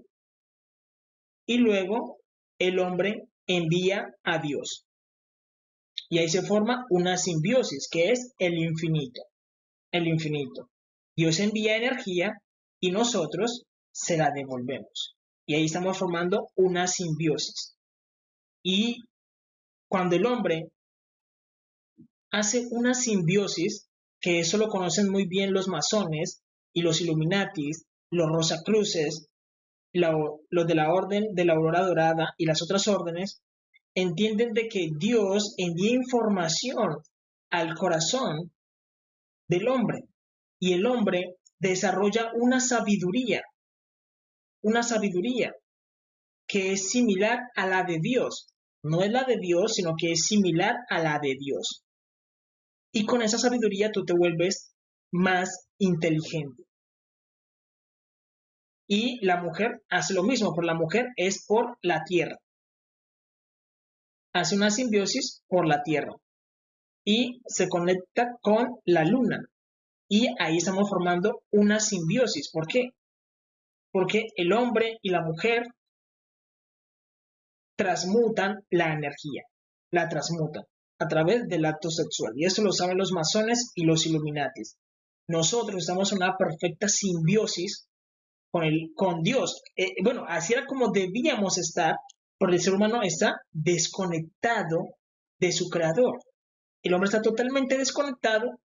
Speaker 1: y luego el hombre envía a Dios. Y ahí se forma una simbiosis que es el infinito. El infinito. Dios envía energía y nosotros se la devolvemos. Y ahí estamos formando una simbiosis. Y cuando el hombre hace una simbiosis, que eso lo conocen muy bien los masones y los Illuminatis, los Rosacruces, los de la Orden de la Aurora Dorada y las otras órdenes, entienden de que Dios envía información al corazón del hombre y el hombre desarrolla una sabiduría que es similar a la de Dios. No es la de Dios, sino que es similar a la de Dios. Y con esa sabiduría tú te vuelves más inteligente. Y la mujer hace lo mismo, pero la mujer es por la tierra. Hace una simbiosis por la tierra. y se conecta con la luna. Y ahí estamos formando una simbiosis. ¿Por qué? Porque el hombre y la mujer transmutan la energía, la transmutan a través del acto sexual. Y eso lo saben los masones y los Illuminatis. Nosotros estamos en una perfecta simbiosis con Dios. Bueno, así era como debíamos estar, porque el ser humano está desconectado de su creador. El hombre está totalmente desconectado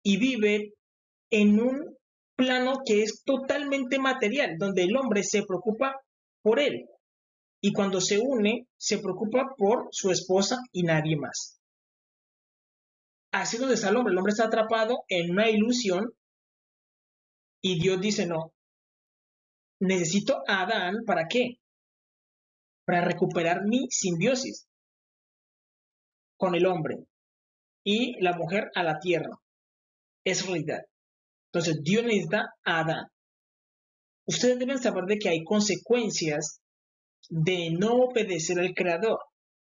Speaker 1: y vive en un plano que es totalmente material, donde el hombre se preocupa por él y cuando se une se preocupa por su esposa y nadie más. Así es donde está el hombre está atrapado en una ilusión y Dios dice, no, necesito a Adán, ¿para qué? Para recuperar mi simbiosis con el hombre y la mujer a la tierra. Es realidad. Entonces Dios necesita a Adán. Ustedes deben saber de que hay consecuencias de no obedecer al Creador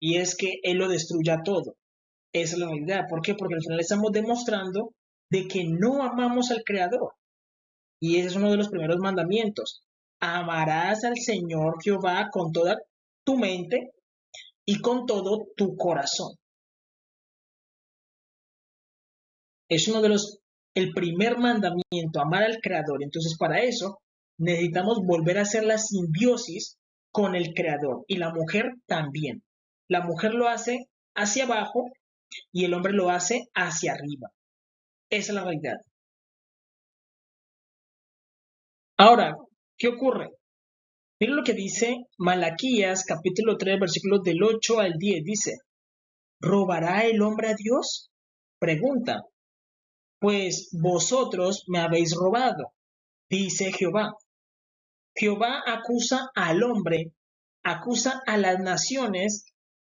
Speaker 1: y es que Él lo destruya todo. Esa es la realidad. ¿Por qué? Porque al final estamos demostrando de que no amamos al Creador. Y ese es uno de los primeros mandamientos. Amarás al Señor Jehová con toda tu mente y con todo tu corazón. Es uno de el primer mandamiento, amar al Creador. Entonces, para eso necesitamos volver a hacer la simbiosis con el Creador. Y la mujer también. La mujer lo hace hacia abajo y el hombre lo hace hacia arriba. Esa es la realidad. Ahora, ¿qué ocurre? Miren lo que dice Malaquías, capítulo 3, versículos del 8 al 10. Dice, ¿robará el hombre a Dios? Pregunta, pues vosotros me habéis robado, dice Jehová. Jehová acusa al hombre, acusa a las naciones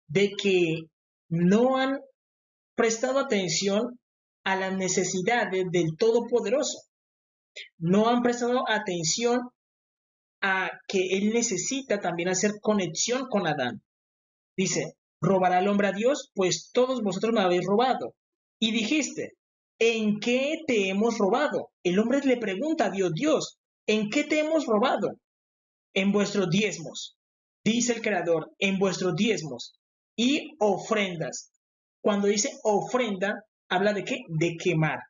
Speaker 1: de que no han prestado atención a las necesidades del Todopoderoso. No han prestado atención a que él necesita también hacer conexión con Adán. Dice, ¿robará el hombre a Dios? Pues todos vosotros me habéis robado. Y dijiste, ¿en qué te hemos robado? El hombre le pregunta a Dios, Dios, ¿en qué te hemos robado? En vuestros diezmos, dice el Creador, en vuestros diezmos y ofrendas. Cuando dice ofrenda, habla de qué? De quemar.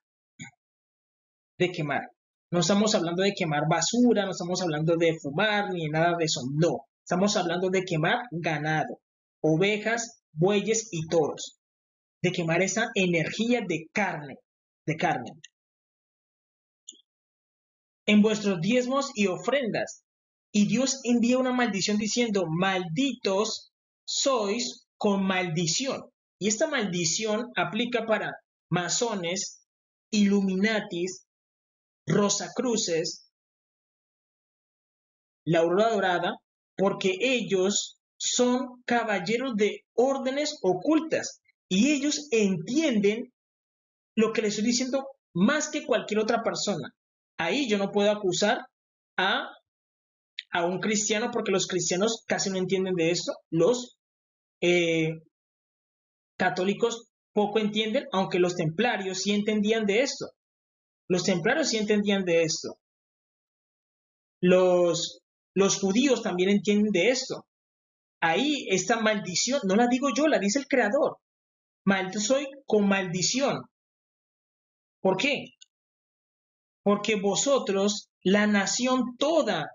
Speaker 1: De quemar. No estamos hablando de quemar basura, no estamos hablando de fumar ni nada de eso, no. Estamos hablando de quemar ganado, ovejas, bueyes y toros. De quemar esa energía de carne, de carne. En vuestros diezmos y ofrendas. Y Dios envía una maldición diciendo, malditos sois con maldición. Y esta maldición aplica para masones, illuminatis, rosacruces, la aurora dorada, porque ellos son caballeros de órdenes ocultas y ellos entienden lo que les estoy diciendo más que cualquier otra persona. Ahí yo no puedo acusar a un cristiano porque los cristianos casi no entienden de esto. Los católicos poco entienden, aunque los templarios sí entendían de esto. Los templarios sí entendían de esto. Los judíos también entienden de esto. Ahí esta maldición, no la digo yo, la dice el Creador. Maldito soy con maldición. ¿Por qué? Porque vosotros, la nación toda,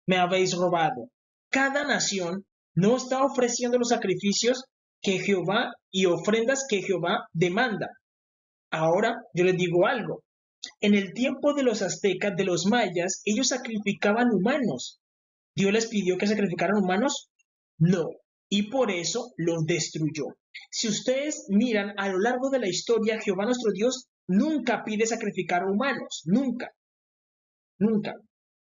Speaker 1: me habéis robado. Cada nación no está ofreciendo los sacrificios que Jehová y ofrendas que Jehová demanda. Ahora yo les digo algo. En el tiempo de los aztecas, de los mayas, ellos sacrificaban humanos. ¿Dios les pidió que sacrificaran humanos? No. Y por eso los destruyó. Si ustedes miran a lo largo de la historia, Jehová nuestro Dios nunca pide sacrificar humanos. Nunca. Nunca.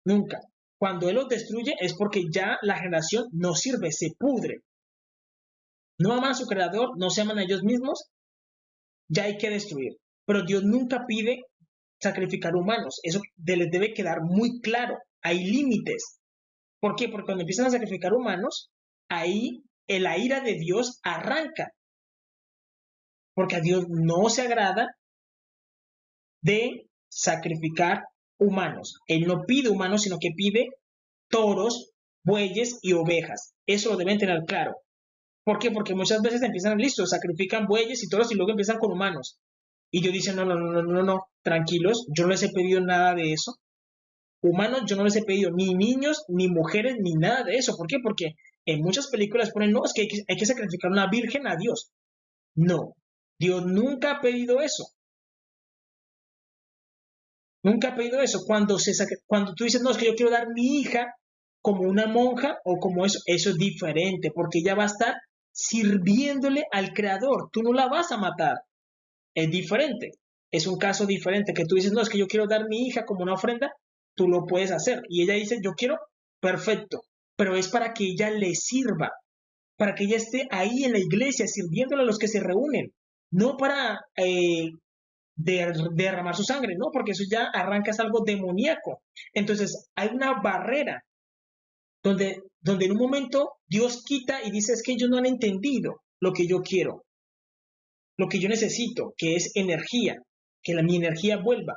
Speaker 1: Nunca. Cuando Él los destruye es porque ya la generación no sirve, se pudre. No aman a su creador, no se aman a ellos mismos, ya hay que destruir. Pero Dios nunca pide sacrificar humanos. Eso les debe quedar muy claro. Hay límites. ¿Por qué? Porque cuando empiezan a sacrificar humanos, ahí la ira de Dios arranca. porque a Dios no se agrada de sacrificar humanos. Él no pide humanos, sino que pide toros, bueyes y ovejas. Eso lo deben tener claro. ¿Por qué? Porque muchas veces empiezan, listo, sacrifican bueyes y toros y luego empiezan con humanos. Y yo dicen, no, no, no, no, no, no, tranquilos, yo no les he pedido nada de eso. Humanos yo no les he pedido ni niños, ni mujeres, ni nada de eso. ¿Por qué? Porque en muchas películas ponen, no, es que hay que sacrificar una virgen a Dios. No, Dios nunca ha pedido eso. Nunca ha pedido eso. Cuando tú dices, no, es que yo quiero dar mi hija como una monja o como eso es diferente, porque ella va a estar sirviéndole al Creador. Tú no la vas a matar. Es diferente. Es un caso diferente que tú dices, no, es que yo quiero dar mi hija como una ofrenda, tú lo puedes hacer. Y ella dice, yo quiero, perfecto, pero es para que ella le sirva, para que ella esté ahí en la iglesia sirviéndole a los que se reúnen, no para derramar su sangre, no, porque eso ya arranca es algo demoníaco. Entonces hay una barrera donde en un momento Dios quita y dice, es que ellos no han entendido lo que yo quiero, lo que yo necesito, que es energía, que mi energía vuelva.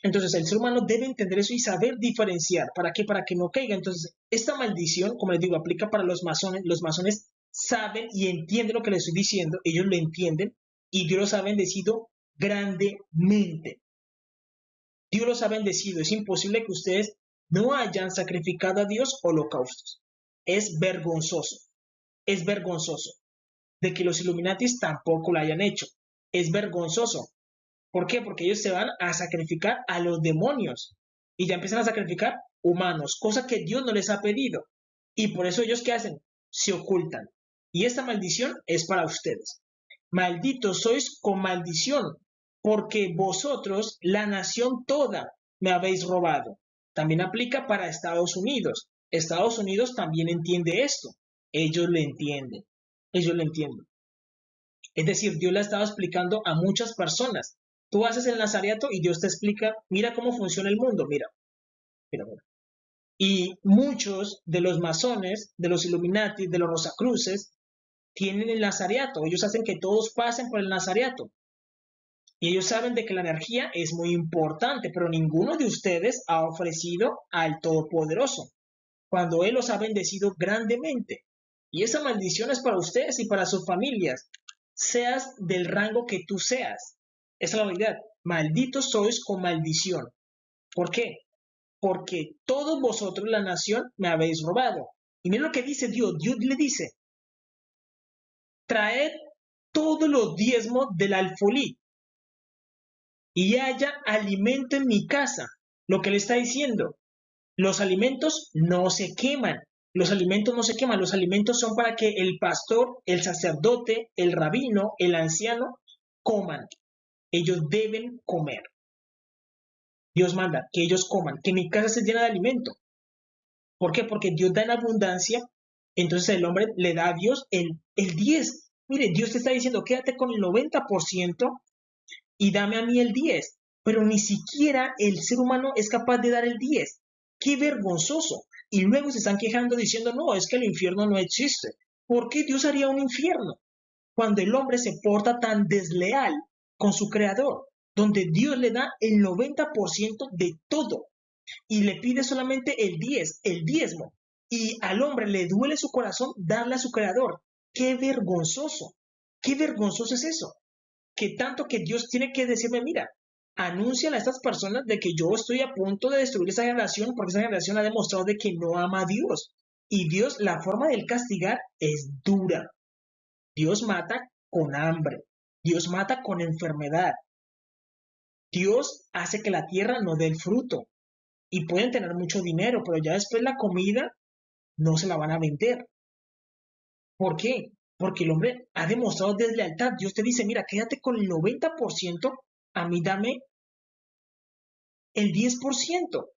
Speaker 1: Entonces el ser humano debe entender eso y saber diferenciar. ¿Para qué? Para que no caiga. Entonces esta maldición, como les digo, aplica para los masones. Los masones saben y entienden lo que les estoy diciendo. Ellos lo entienden y Dios los ha bendecido grandemente. Dios los ha bendecido. Es imposible que ustedes no hayan sacrificado a Dios holocaustos. Es vergonzoso. Es vergonzoso. De que los Illuminatis tampoco lo hayan hecho. Es vergonzoso. ¿Por qué? Porque ellos se van a sacrificar a los demonios y ya empiezan a sacrificar humanos, cosa que Dios no les ha pedido. Y por eso ellos, ¿qué hacen? Se ocultan. Y esta maldición es para ustedes. Malditos sois con maldición, porque vosotros, la nación toda, me habéis robado. También aplica para Estados Unidos. Estados Unidos también entiende esto. Ellos lo entienden. Ellos lo entienden. Es decir, Dios le ha estado explicando a muchas personas. Tú haces el Nazareato y Dios te explica, mira cómo funciona el mundo, mira, mira, mira. Y muchos de los masones, de los Illuminati, de los Rosacruces, tienen el Nazareato. Ellos hacen que todos pasen por el Nazareato. Y ellos saben de que la energía es muy importante, pero ninguno de ustedes ha ofrecido al Todopoderoso, cuando Él los ha bendecido grandemente. Y esa maldición es para ustedes y para sus familias, seas del rango que tú seas. Esa es la realidad. Malditos sois con maldición. ¿Por qué? Porque todos vosotros, la nación, me habéis robado. Y miren lo que dice Dios. Dios le dice, traed todos los diezmos del alfolí y haya alimento en mi casa. Lo que le está diciendo, los alimentos no se queman. Los alimentos no se queman. Los alimentos son para que el pastor, el sacerdote, el rabino, el anciano coman. Ellos deben comer. Dios manda que ellos coman, que mi casa se llena de alimento. ¿Por qué? Porque Dios da en abundancia. Entonces el hombre le da a Dios el 10. Mire, Dios te está diciendo, quédate con el 90% y dame a mí el 10. Pero ni siquiera el ser humano es capaz de dar el 10. ¡Qué vergonzoso! Y luego se están quejando diciendo, no, es que el infierno no existe. ¿Por qué Dios haría un infierno? Cuando el hombre se porta tan desleal con su creador, donde Dios le da el 90% de todo y le pide solamente el 10, el diezmo, y al hombre le duele su corazón darle a su creador. ¡Qué vergonzoso! ¡Qué vergonzoso es eso! Que tanto que Dios tiene que decirme, mira, anuncian a estas personas de que yo estoy a punto de destruir esa generación porque esa generación ha demostrado de que no ama a Dios. Y Dios, la forma de castigar es dura. Dios mata con hambre. Dios mata con enfermedad. Dios hace que la tierra no dé el fruto. Y pueden tener mucho dinero, pero ya después la comida no se la van a vender. ¿Por qué? Porque el hombre ha demostrado deslealtad. Dios te dice, mira, quédate con el 90%, a mí dame el 10%.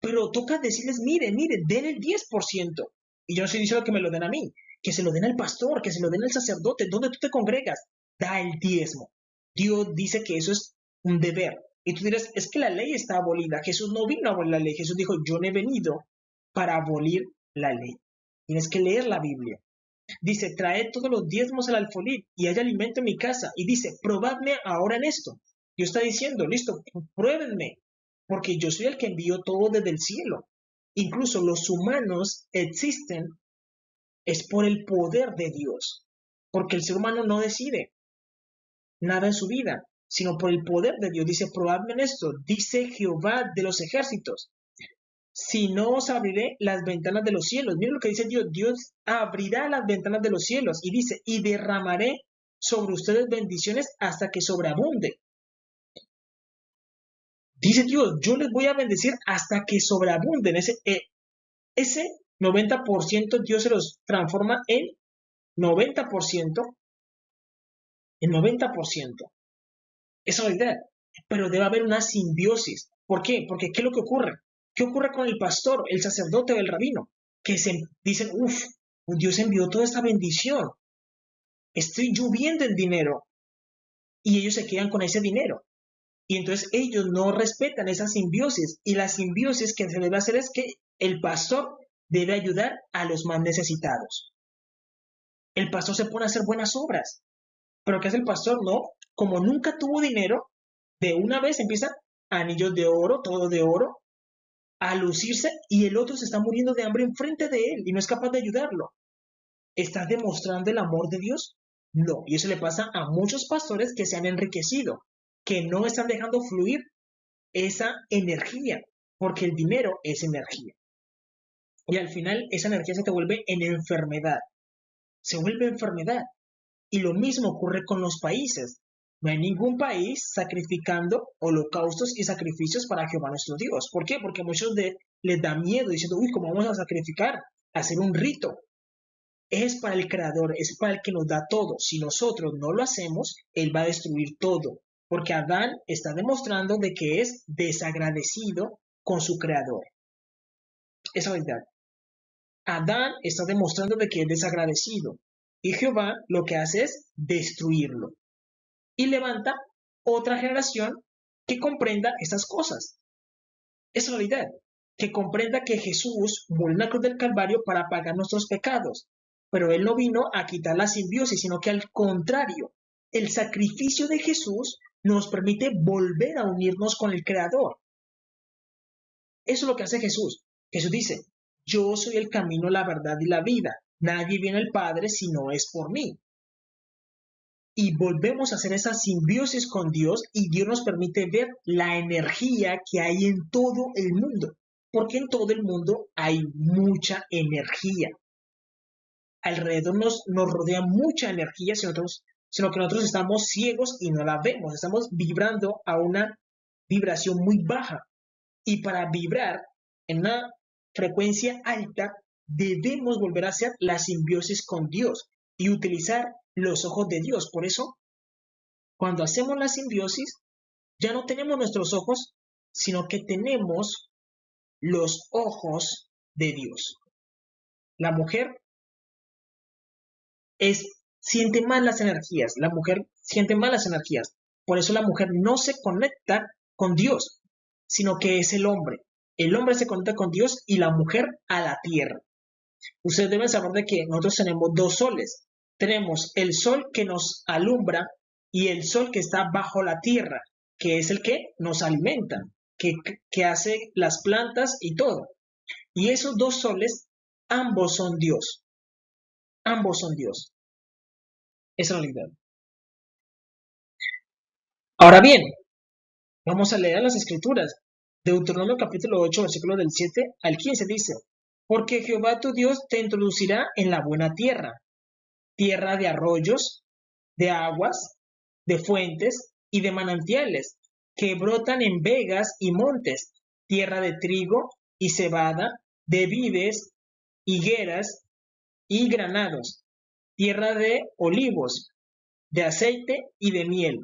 Speaker 1: Pero toca decirles, mire, den el 10%. Y yo no estoy diciendo que me lo den a mí, que se lo den al pastor, que se lo den al sacerdote, donde tú te congregas, da el diezmo. Dios dice que eso es un deber. Y tú dirás, es que la ley está abolida. Jesús no vino a abolir la ley. Jesús dijo, yo no he venido para abolir la ley. Tienes que leer la Biblia. Dice, traed todos los diezmos al alfolí y haya alimento en mi casa. Y dice, probadme ahora en esto. Dios está diciendo, listo, pruébenme, porque yo soy el que envió todo desde el cielo. Incluso los humanos existen es por el poder de Dios, porque el ser humano no decide nada en su vida, sino por el poder de Dios. Dice, probadme en esto, dice Jehová de los ejércitos. Si no os abriré las ventanas de los cielos. Miren lo que dice Dios. Dios abrirá las ventanas de los cielos y dice, y derramaré sobre ustedes bendiciones hasta que sobreabunde. Dice Dios, yo les voy a bendecir hasta que sobreabunden. Ese 90% Dios se los transforma en 90%, en 90%. Esa es la idea. Pero debe haber una simbiosis. ¿Por qué? Porque ¿qué es lo que ocurre? ¿Qué ocurre con el pastor, el sacerdote o el rabino? Que se dicen, uff, Dios envió toda esta bendición. Estoy lloviendo el dinero. Y ellos se quedan con ese dinero. Y entonces ellos no respetan esa simbiosis. Y la simbiosis que se debe hacer es que el pastor debe ayudar a los más necesitados. El pastor se pone a hacer buenas obras. Pero ¿qué hace el pastor? No, como nunca tuvo dinero, de una vez empieza anillos de oro, todo de oro, a lucirse y el otro se está muriendo de hambre enfrente de él y no es capaz de ayudarlo. ¿Estás demostrando el amor de Dios? No, y eso le pasa a muchos pastores que se han enriquecido, que no están dejando fluir esa energía, porque el dinero es energía. Y al final esa energía se te vuelve en enfermedad, se vuelve enfermedad. Y lo mismo ocurre con los países. No hay ningún país sacrificando holocaustos y sacrificios para Jehová nuestro Dios. ¿Por qué? Porque a muchos les da miedo diciendo, uy, ¿cómo vamos a sacrificar? Hacer un rito. Es para el Creador, es para el que nos da todo. Si nosotros no lo hacemos, Él va a destruir todo. Porque Adán está demostrando de que es desagradecido con su Creador. Esa es la verdad. Adán está demostrando de que es desagradecido. Y Jehová lo que hace es destruirlo. Y levanta otra generación que comprenda estas cosas. Es la realidad. Que comprenda que Jesús murió en la cruz del Calvario para pagar nuestros pecados. Pero Él no vino a quitar la simbiosis, sino que al contrario, el sacrificio de Jesús nos permite volver a unirnos con el Creador. Eso es lo que hace Jesús. Jesús dice, yo soy el camino, la verdad y la vida. Nadie viene al Padre si no es por mí. Y volvemos a hacer esa simbiosis con Dios y Dios nos permite ver la energía que hay en todo el mundo. Porque en todo el mundo hay mucha energía. Alrededor nos rodea mucha energía, sino que nosotros estamos ciegos y no la vemos. Estamos vibrando a una vibración muy baja. Y para vibrar en una frecuencia alta, debemos volver a hacer la simbiosis con Dios y utilizar los ojos de Dios. Por eso, cuando hacemos la simbiosis, ya no tenemos nuestros ojos, sino que tenemos los ojos de Dios. La mujer siente más las energías, la mujer siente más las energías. Por eso la mujer no se conecta con Dios, sino que es el hombre. El hombre se conecta con Dios y la mujer a la tierra. Ustedes deben saber de que nosotros tenemos dos soles. Tenemos el sol que nos alumbra y el sol que está bajo la tierra, que es el que nos alimenta, que hace las plantas y todo. Y esos dos soles, ambos son Dios. Ambos son Dios. Esa es la realidad. Ahora bien, vamos a leer las escrituras. Deuteronomio capítulo 8, versículos del 7 al 15 dice, porque Jehová tu Dios te introducirá en la buena tierra, tierra de arroyos, de aguas, de fuentes y de manantiales, que brotan en vegas y montes, tierra de trigo y cebada, de vides, higueras y granados, tierra de olivos, de aceite y de miel,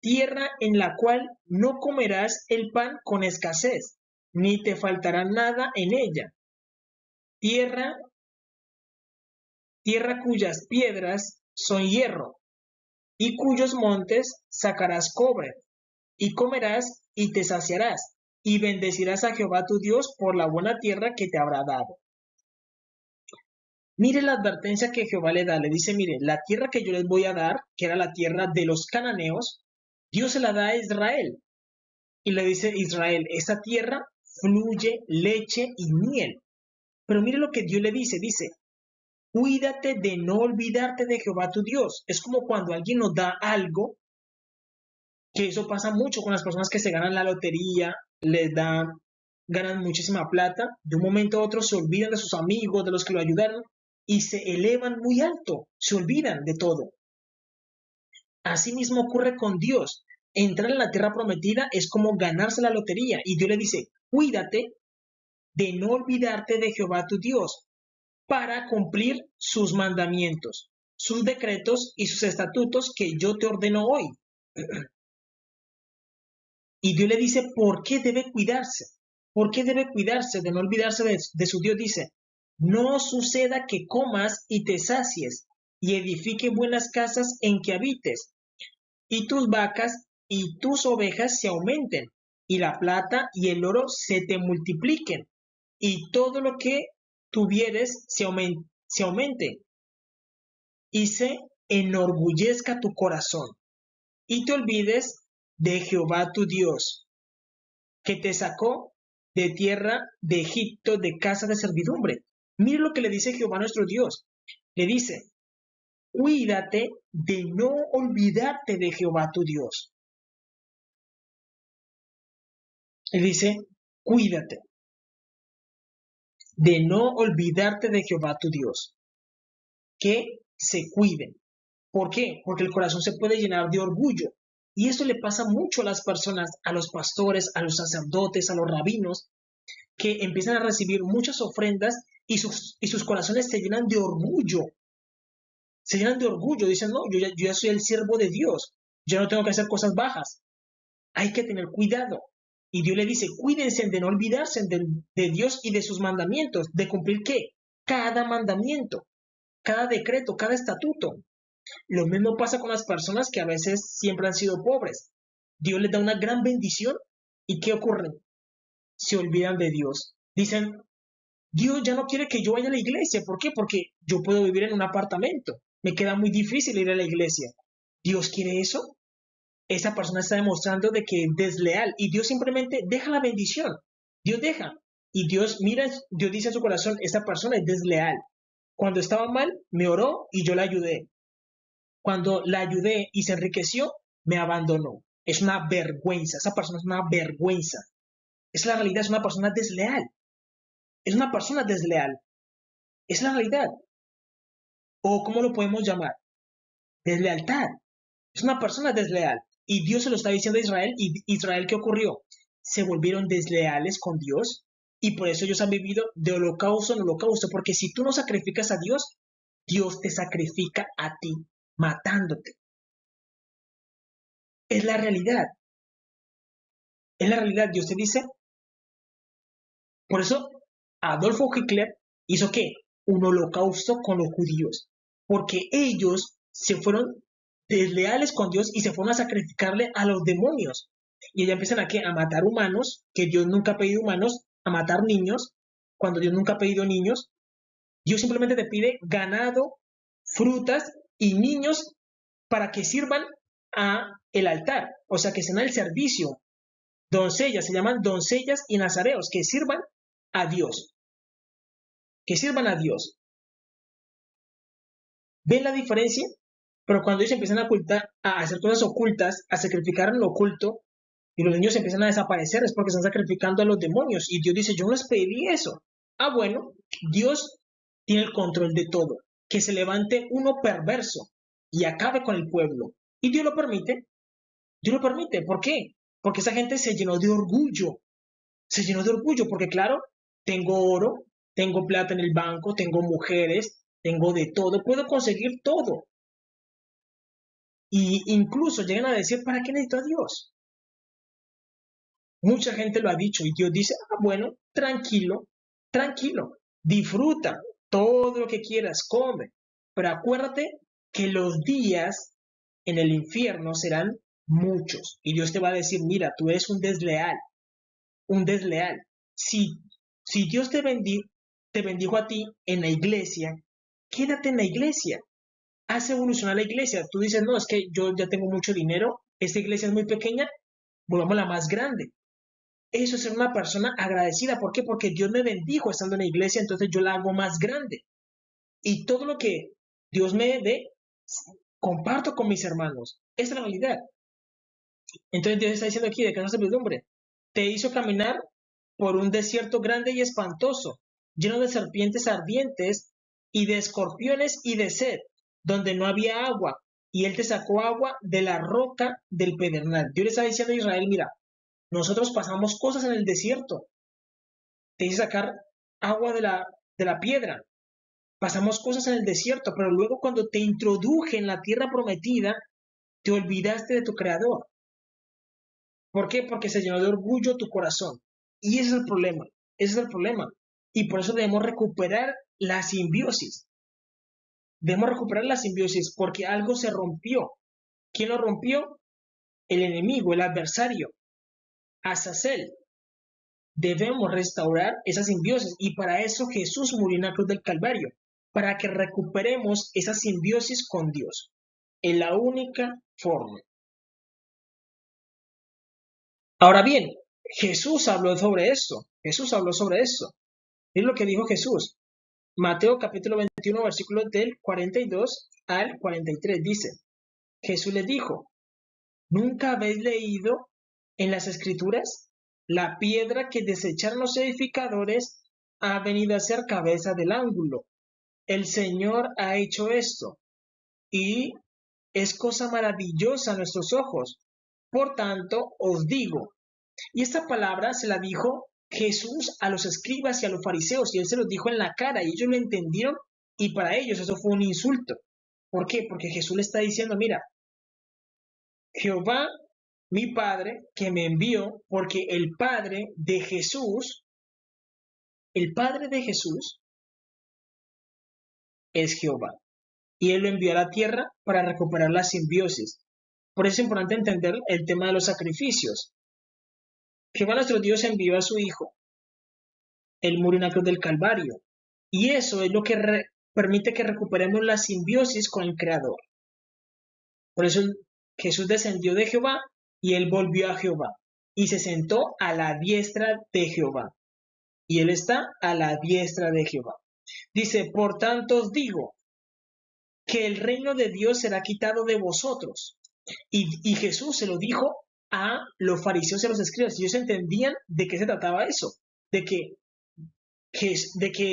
Speaker 1: tierra en la cual no comerás el pan con escasez, ni te faltará nada en ella, tierra cuyas piedras son hierro, y cuyos montes sacarás cobre, y comerás y te saciarás, y bendecirás a Jehová tu Dios por la buena tierra que te habrá dado. Mire la advertencia que Jehová le da. Le dice, mire, la tierra que yo les voy a dar, que era la tierra de los cananeos, Dios se la da a Israel. Y le dice Israel, esa tierra fluye leche y miel. Pero mire lo que Dios le dice, cuídate de no olvidarte de Jehová tu Dios. Es como cuando alguien nos da algo, que eso pasa mucho con las personas que se ganan la lotería, ganan muchísima plata, de un momento a otro se olvidan de sus amigos, de los que lo ayudaron, y se elevan muy alto, se olvidan de todo. Así mismo ocurre con Dios. Entrar en la tierra prometida es como ganarse la lotería, y Dios le dice, cuídate de no olvidarte de Jehová tu Dios, para cumplir sus mandamientos, sus decretos y sus estatutos que yo te ordeno hoy. Y Dios le dice, ¿por qué debe cuidarse? ¿Por qué debe cuidarse de no olvidarse de su Dios? Dice, no suceda que comas y te sacies, y edifique buenas casas en que habites, y tus vacas y tus ovejas se aumenten, y la plata y el oro se te multipliquen, y todo lo que tuvieres se aumente, y se enorgullezca tu corazón, y te olvides de Jehová tu Dios, que te sacó de tierra de Egipto, de casa de servidumbre. Mire lo que le dice Jehová nuestro Dios. Le dice, cuídate de no olvidarte de Jehová tu Dios. Le dice, cuídate de no olvidarte de Jehová tu Dios. Que se cuiden. ¿Por qué? Porque el corazón se puede llenar de orgullo. Y eso le pasa mucho a las personas, a los pastores, a los sacerdotes, a los rabinos, que empiezan a recibir muchas ofrendas y sus corazones se llenan de orgullo. Se llenan de orgullo, dicen, no, yo ya soy el siervo de Dios, yo no tengo que hacer cosas bajas. Hay que tener cuidado. Y Dios le dice, cuídense de no olvidarse de Dios y de sus mandamientos, de cumplir ¿qué? Cada mandamiento, cada decreto, cada estatuto. Lo mismo pasa con las personas que a veces siempre han sido pobres. Dios les da una gran bendición y ¿qué ocurre? Se olvidan de Dios. Dicen, Dios ya no quiere que yo vaya a la iglesia. ¿Por qué? Porque yo puedo vivir en un apartamento. Me queda muy difícil ir a la iglesia. ¿Dios quiere eso? Esa persona está demostrando de que es desleal y Dios simplemente deja la bendición. Dios deja. Y Dios mira, Dios dice en su corazón, esta persona es desleal. Cuando estaba mal, me oró y yo la ayudé. Cuando la ayudé y se enriqueció, me abandonó. Es una vergüenza. Esa persona es una vergüenza. Es la realidad, es una persona desleal. Es una persona desleal. Es la realidad. ¿O cómo lo podemos llamar? Deslealtad. Es una persona desleal. Y Dios se lo está diciendo a Israel. ¿Y Israel qué ocurrió? Se volvieron desleales con Dios. Y por eso ellos han vivido de holocausto en holocausto. Porque si tú no sacrificas a Dios, Dios te sacrifica a ti, matándote. Es la realidad. Es la realidad. Dios te dice. Por eso Adolfo Hitler hizo ¿qué? Un holocausto con los judíos. Porque ellos se fueron desleales con Dios y se fueron a sacrificarle a los demonios. Y ellos empiezan a, ¿qué? A matar humanos, que Dios nunca ha pedido humanos, a matar niños, cuando Dios nunca ha pedido niños. Dios simplemente te pide ganado, frutas y niños para que sirvan a el altar, o sea, que sean el servicio. Doncellas, se llaman doncellas y nazareos, que sirvan a Dios. Que sirvan a Dios. ¿Ven la diferencia? Pero cuando ellos empiezan a hacer cosas ocultas, a sacrificar en lo oculto, y los niños empiezan a desaparecer, es porque están sacrificando a los demonios. Y Dios dice, yo no les pedí eso. Ah, bueno, Dios tiene el control de todo. Que se levante uno perverso y acabe con el pueblo. Y Dios lo permite. Dios lo permite. ¿Por qué? Porque esa gente se llenó de orgullo. Se llenó de orgullo porque, claro, tengo oro, tengo plata en el banco, tengo mujeres, tengo de todo, puedo conseguir todo. Y incluso llegan a decir, ¿para qué necesito a Dios? Mucha gente lo ha dicho y Dios dice, ah, bueno, tranquilo, tranquilo, disfruta todo lo que quieras, come, pero acuérdate que los días en el infierno serán muchos y Dios te va a decir, mira, tú eres un desleal, un desleal. Si Dios te bendijo a ti en la iglesia, quédate en la iglesia, haz evolucionar la iglesia. Tú dices, no, es que yo ya tengo mucho dinero, esta iglesia es muy pequeña, volvamos a la más grande. Eso es ser una persona agradecida. ¿Por qué? Porque Dios me bendijo estando en la iglesia, entonces yo la hago más grande. Y todo lo que Dios me dé, comparto con mis hermanos. Esa es la realidad. Entonces Dios está diciendo aquí, de que no servidumbre. Te hizo caminar por un desierto grande y espantoso, lleno de serpientes ardientes y de escorpiones y de sed, donde no había agua. Y Él te sacó agua de la roca del pedernal. Dios le está diciendo a Israel, mira, nosotros pasamos cosas en el desierto. Te hice sacar agua de la piedra. Pasamos cosas en el desierto, pero luego cuando te introduje en la tierra prometida, te olvidaste de tu creador. ¿Por qué? Porque se llenó de orgullo tu corazón. Y ese es el problema. Ese es el problema. Y por eso debemos recuperar la simbiosis. Debemos recuperar la simbiosis porque algo se rompió. ¿Quién lo rompió? El enemigo, el adversario, Azazel. Debemos restaurar esa simbiosis y para eso Jesús murió en la cruz del Calvario, para que recuperemos esa simbiosis con Dios. Es la única forma. Ahora bien, Jesús habló sobre esto. Jesús habló sobre esto. Es lo que dijo Jesús. Mateo capítulo 21, versículos del 42 al 43 dice, Jesús les dijo, ¿nunca habéis leído en las Escrituras? La piedra que desecharon los edificadores ha venido a ser cabeza del ángulo. El Señor ha hecho esto y es cosa maravillosa a nuestros ojos. Por tanto, os digo, y esta palabra se la dijo Jesús a los escribas y a los fariseos, y Él se los dijo en la cara, y ellos lo entendieron, y para ellos eso fue un insulto. ¿Por qué? Porque Jesús le está diciendo, mira, Jehová, mi Padre, que me envió, porque el Padre de Jesús es Jehová. Y Él lo envió a la tierra para recuperar la simbiosis. Por eso es importante entender el tema de los sacrificios. Jehová nuestro Dios envió a su Hijo. Él murió en la cruz del Calvario. Y eso es lo que permite que recuperemos la simbiosis con el Creador. Por eso Jesús descendió de Jehová y Él volvió a Jehová. Y se sentó a la diestra de Jehová. Y Él está a la diestra de Jehová. Dice, por tanto os digo, que el reino de Dios será quitado de vosotros. Y Jesús se lo dijo a los fariseos y a los escribas. Y ellos entendían de qué se trataba eso. De que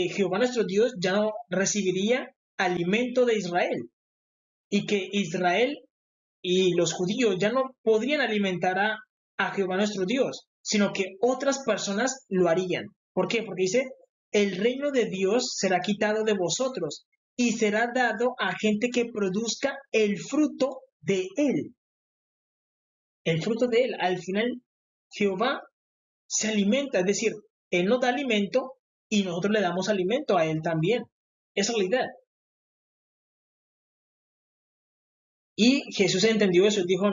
Speaker 1: Jehová nuestro Dios ya no recibiría alimento de Israel. Y que Israel y los judíos ya no podrían alimentar a Jehová nuestro Dios, sino que otras personas lo harían. ¿Por qué? Porque dice, el reino de Dios será quitado de vosotros y será dado a gente que produzca el fruto de él. El fruto de él. Al final, Jehová se alimenta, es decir, Él nos da alimento y nosotros le damos alimento a Él también. Esa es la idea. Y Jesús entendió eso y dijo,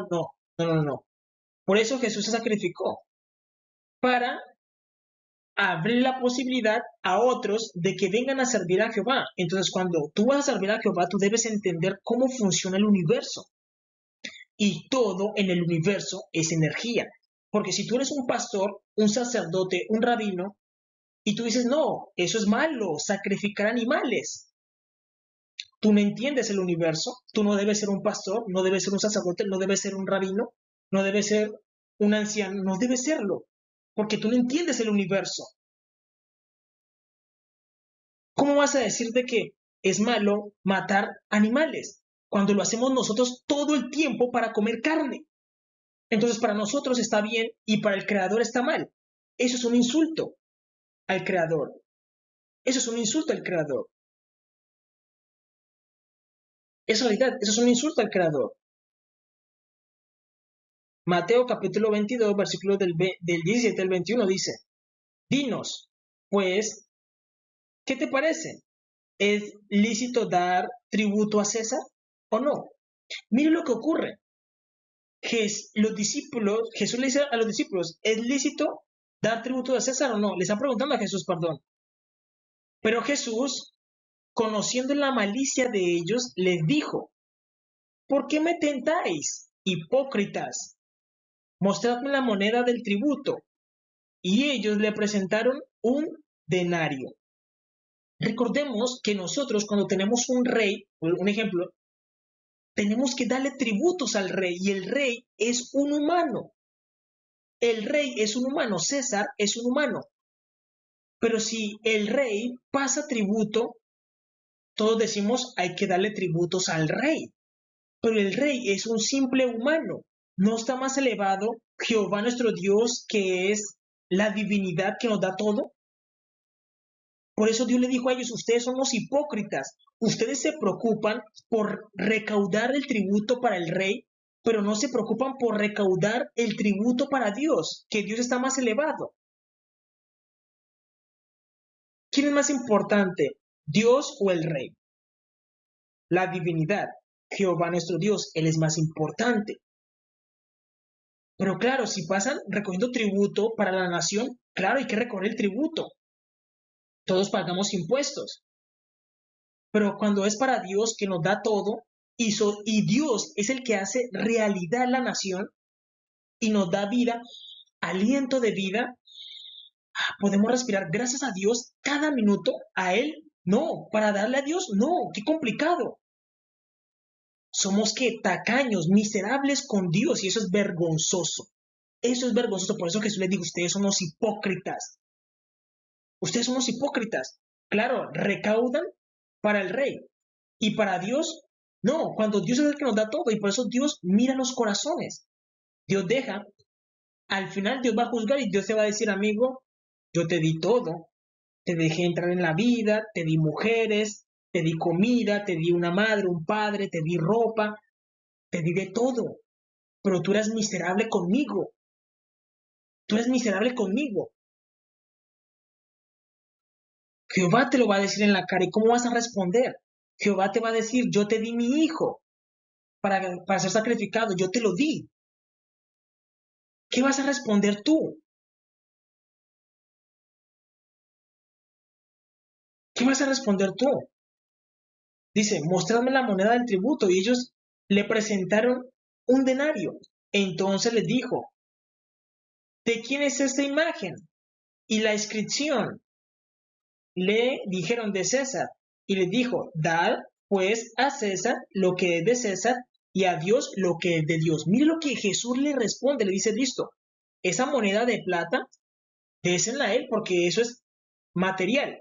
Speaker 1: no. Por eso Jesús se sacrificó, para abrir la posibilidad a otros de que vengan a servir a Jehová. Entonces, cuando tú vas a servir a Jehová, tú debes entender cómo funciona el universo. Y todo en el universo es energía. Porque si tú eres un pastor, un sacerdote, un rabino, y tú dices, no, eso es malo, sacrificar animales. Tú no entiendes el universo, tú no debes ser un pastor, no debes ser un sacerdote, no debes ser un rabino, no debes ser un anciano, no debes serlo, porque tú no entiendes el universo. ¿Cómo vas a decirte que es malo matar animales cuando lo hacemos nosotros todo el tiempo para comer carne? Entonces para nosotros está bien y para el creador está mal. Eso es un insulto al creador. Eso es un insulto al creador. Es realidad, eso es un insulto al creador. Mateo capítulo 22, versículos del 17 al 21 dice, dinos, pues, ¿qué te parece? ¿Es lícito dar tributo a César o no? Mire lo que ocurre. Jesús le dice a los discípulos, ¿es lícito dar tributo a César o no? Le están preguntando a Jesús, perdón. Pero Jesús conociendo la malicia de ellos, les dijo: ¿por qué me tentáis, hipócritas? Mostradme la moneda del tributo. Y ellos le presentaron un denario. Recordemos que nosotros, cuando tenemos un rey, un ejemplo, tenemos que darle tributos al rey, y el rey es un humano. El rey es un humano, César es un humano. Pero si el rey pasa tributo, todos decimos hay que darle tributos al rey. Pero el rey es un simple humano. No está más elevado Jehová nuestro Dios, que es la divinidad que nos da todo. Por eso Dios le dijo a ellos: ustedes son los hipócritas. Ustedes se preocupan por recaudar el tributo para el rey, pero no se preocupan por recaudar el tributo para Dios, que Dios está más elevado. ¿Quién es más importante, Dios o el rey? La divinidad, Jehová nuestro Dios, Él es más importante. Pero claro, si pasan recogiendo tributo para la nación, claro, hay que recoger el tributo. Todos pagamos impuestos. Pero cuando es para Dios, que nos da todo, y Dios es el que hace realidad la nación y nos da vida, aliento de vida, podemos respirar gracias a Dios cada minuto. A Él no, para darle a Dios no, qué complicado. Somos que tacaños, miserables con Dios, y eso es vergonzoso. Eso es vergonzoso. Por eso Jesús les dijo: ustedes son los hipócritas. Ustedes son los hipócritas. Claro, recaudan para el rey, y para Dios no, cuando Dios es el que nos da todo. Y por eso Dios mira los corazones. Dios deja, al final Dios va a juzgar, y Dios te va a decir: amigo, yo te di todo, te dejé entrar en la vida, te di mujeres, te di comida, te di una madre, un padre, te di ropa, te di de todo, pero tú eres miserable conmigo. Tú eres miserable conmigo. Jehová te lo va a decir en la cara. ¿Y cómo vas a responder? Jehová te va a decir: yo te di mi hijo para ser sacrificado, yo te lo di. ¿Qué vas a responder tú? ¿Qué vas a responder tú? Dice: mostradme la moneda del tributo. Y ellos le presentaron un denario. Entonces les dijo: ¿de quién es esta imagen y la inscripción? Le dijeron: de César. Y les dijo: dad pues a César lo que es de César, y a Dios lo que es de Dios. Mire lo que Jesús le responde. Le dice: listo, esa moneda de plata, désenla a él, porque eso es material.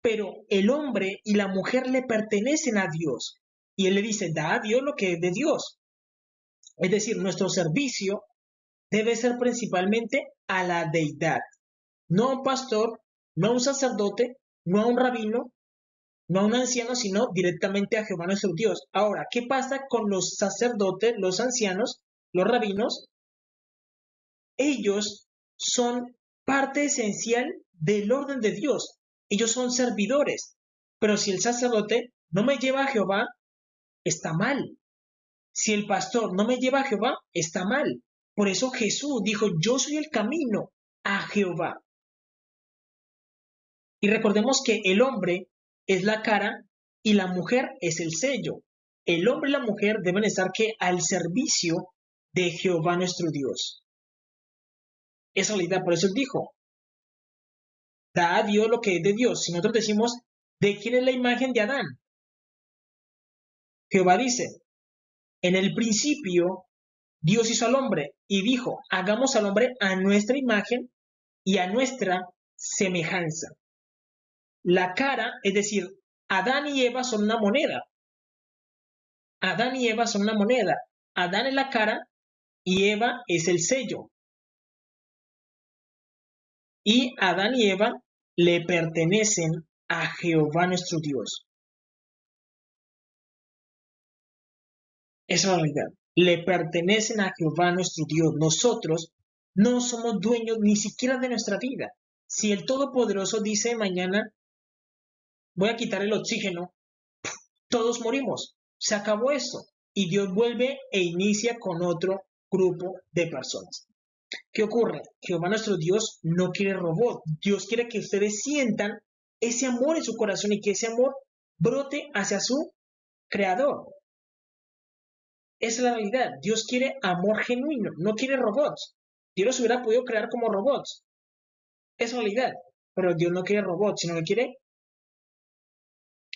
Speaker 1: Pero el hombre y la mujer le pertenecen a Dios. Y él le dice: da a Dios lo que es de Dios. Es decir, nuestro servicio debe ser principalmente a la deidad, no a un pastor, no a un sacerdote, no a un rabino, no a un anciano, sino directamente a Jehová nuestro Dios. Ahora, ¿qué pasa con los sacerdotes, los ancianos, los rabinos? Ellos son parte esencial del orden de Dios. Ellos son servidores. Pero si el sacerdote no me lleva a Jehová, está mal. Si el pastor no me lleva a Jehová, está mal. Por eso Jesús dijo: yo soy el camino a Jehová. Y recordemos que el hombre es la cara y la mujer es el sello. El hombre y la mujer deben estar al servicio de Jehová nuestro Dios. Esa es la idea. Por eso él dijo: da a Dios lo que es de Dios. Si nosotros decimos: ¿de quién es la imagen de Adán? Jehová dice: en el principio Dios hizo al hombre y dijo: hagamos al hombre a nuestra imagen y a nuestra semejanza. La cara, es decir, Adán y Eva son una moneda. Adán y Eva son una moneda. Adán es la cara y Eva es el sello. Y Adán y Eva le pertenecen a Jehová nuestro Dios. Esa es la realidad. Le pertenecen a Jehová nuestro Dios. Nosotros no somos dueños ni siquiera de nuestra vida. Si el Todopoderoso dice mañana: voy a quitar el oxígeno, todos morimos. Se acabó eso. Y Dios vuelve e inicia con otro grupo de personas. ¿Qué ocurre? Jehová nuestro Dios no quiere robot. Dios quiere que ustedes sientan ese amor en su corazón, y que ese amor brote hacia su creador. Esa es la realidad. Dios quiere amor genuino, no quiere robots. Dios los hubiera podido crear como robots. Es realidad. Pero Dios no quiere robots, sino que quiere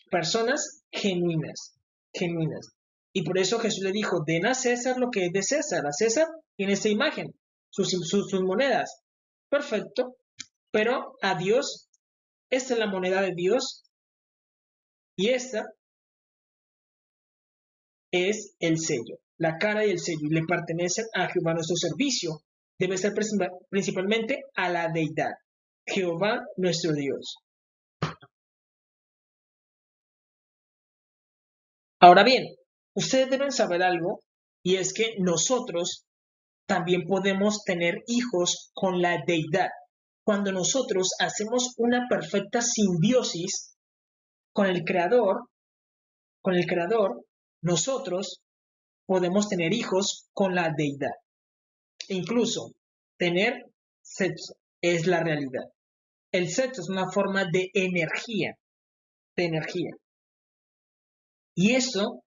Speaker 1: personas genuinas. Genuinas. Y por eso Jesús le dijo, den a César lo que es de César. A César tiene esta imagen, sus monedas. Perfecto. Pero a Dios, esta es la moneda de Dios. Y esta es el sello, la cara y el sello, y le pertenecen a Jehová. Nuestro servicio debe ser principalmente a la deidad, Jehová nuestro Dios. Ahora bien, ustedes deben saber algo, y es que nosotros también podemos tener hijos con la deidad. Cuando nosotros hacemos una perfecta simbiosis con el Creador, nosotros podemos tener hijos con la deidad. E incluso tener sexo es la realidad. El sexo es una forma de energía, Y esto,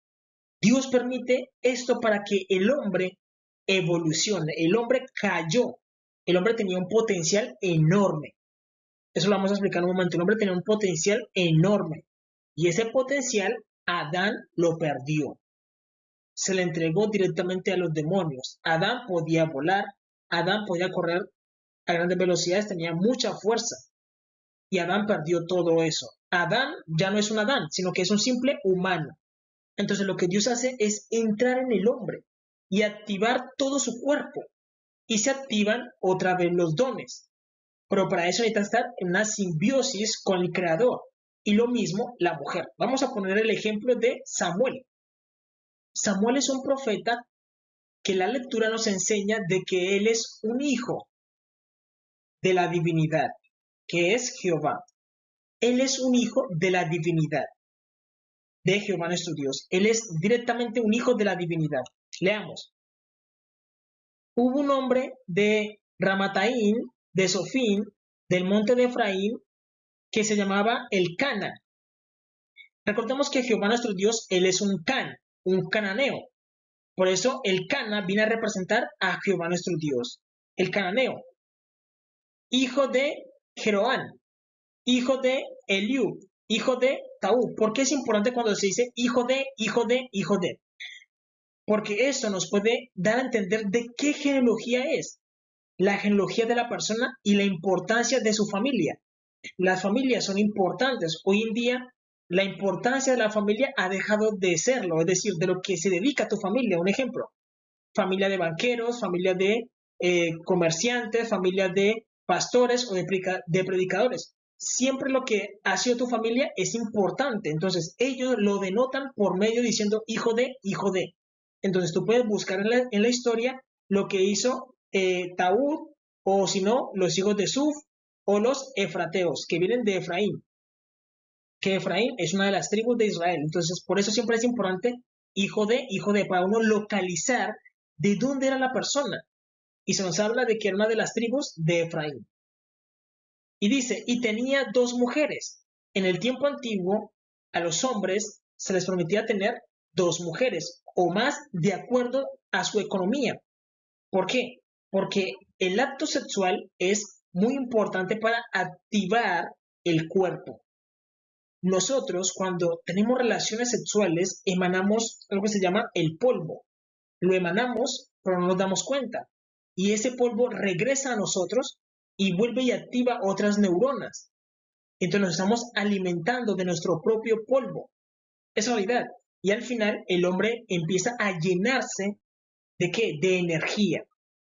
Speaker 1: Dios permite esto para que el hombre evolucione. El hombre cayó. El hombre tenía un potencial enorme. Eso lo vamos a explicar en un momento. El hombre tenía un potencial enorme. Y ese potencial Adán lo perdió. Se le entregó directamente a los demonios. Adán podía volar. Adán podía correr a grandes velocidades, tenía mucha fuerza. Y Adán perdió todo eso. Adán ya no es un Adán, sino que es un simple humano. Entonces lo que Dios hace es entrar en el hombre y activar todo su cuerpo. Y se activan otra vez los dones. Pero para eso necesita estar en una simbiosis con el Creador. Y lo mismo la mujer. Vamos a poner el ejemplo de Samuel. Samuel es un profeta que la lectura nos enseña de que él es un hijo de la divinidad, que es Jehová. Él es un hijo de la divinidad, de Jehová nuestro Dios. Él es directamente un hijo de la divinidad. Leamos. Hubo un hombre de Ramataín, de Sofín, del monte de Efraín, que se llamaba el Cana. Recordemos que Jehová nuestro Dios, él es un cananeo. Por eso el Cana viene a representar a Jehová nuestro Dios. El cananeo, hijo de Jeroán, hijo de Eliú, hijo de Taú. ¿Por qué es importante cuando se dice hijo de, hijo de, hijo de? Porque eso nos puede dar a entender de qué genealogía es. La genealogía de la persona y la importancia de su familia. Las familias son importantes. Hoy en día, la importancia de la familia ha dejado de serlo, es decir, de lo que se dedica a tu familia. Un ejemplo, familia de banqueros, familia de comerciantes, familia de pastores o de predicadores. Siempre lo que ha sido tu familia es importante. Entonces, ellos lo denotan por medio diciendo hijo de, hijo de. Entonces, tú puedes buscar en la historia lo que hizo Taúd, o si no, los hijos de Suf, o los efrateos, que vienen de Efraín, que Efraín es una de las tribus de Israel. Entonces, por eso siempre es importante hijo de, para uno localizar de dónde era la persona. Y se nos habla de que era una de las tribus de Efraín. Y dice, y tenía 2 mujeres. En el tiempo antiguo, a los hombres se les permitía tener 2 mujeres o más de acuerdo a su economía. ¿Por qué? Porque el acto sexual es muy importante para activar el cuerpo. Nosotros, cuando tenemos relaciones sexuales, emanamos algo que se llama el polvo. Lo emanamos, pero no nos damos cuenta. Y ese polvo regresa a nosotros y vuelve y activa otras neuronas. Entonces nos estamos alimentando de nuestro propio polvo. Es realidad. Y al final el hombre empieza a llenarse ¿de qué? De energía.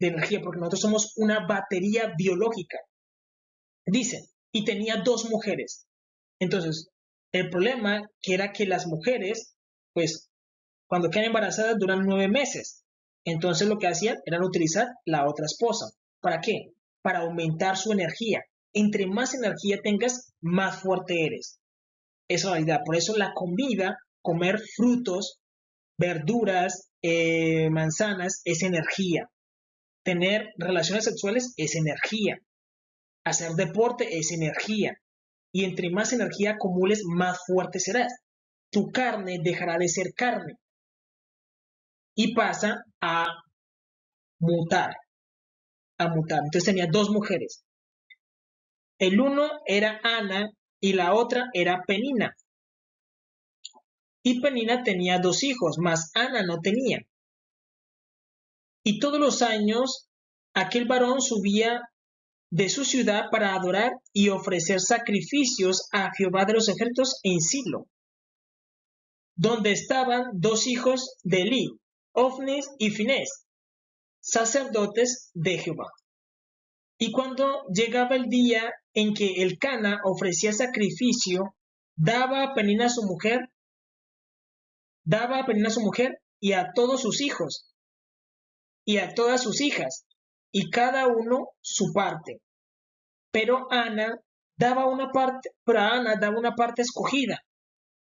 Speaker 1: De energía, porque nosotros somos una batería biológica. Dice, y tenía 2 mujeres. Entonces, el problema que era que las mujeres, pues, cuando quedan embarazadas duran 9 meses. Entonces lo que hacían era utilizar la otra esposa. ¿Para qué? Para aumentar su energía. Entre más energía tengas, más fuerte eres. Es la realidad. Por eso la comida, comer frutos, verduras, manzanas, es energía. Tener relaciones sexuales es energía. Hacer deporte es energía. Y entre más energía acumules, más fuerte serás. tu carne dejará de ser carne y pasa mutar, a mutar. Entonces tenía dos mujeres. El uno era Ana y la otra era Penina. Y Penina tenía dos hijos, mas Ana no tenía. Y todos los años aquel varón subía de su ciudad para adorar y ofrecer sacrificios a Jehová de los ejércitos en Silo, donde estaban dos hijos de Elí, Ofnis y Finés, sacerdotes de Jehová. Y cuando llegaba el día en que el Cana ofrecía sacrificio, daba a Penina su mujer y a todos sus hijos y a todas sus hijas, y cada uno su parte. Pero Ana daba una parte escogida,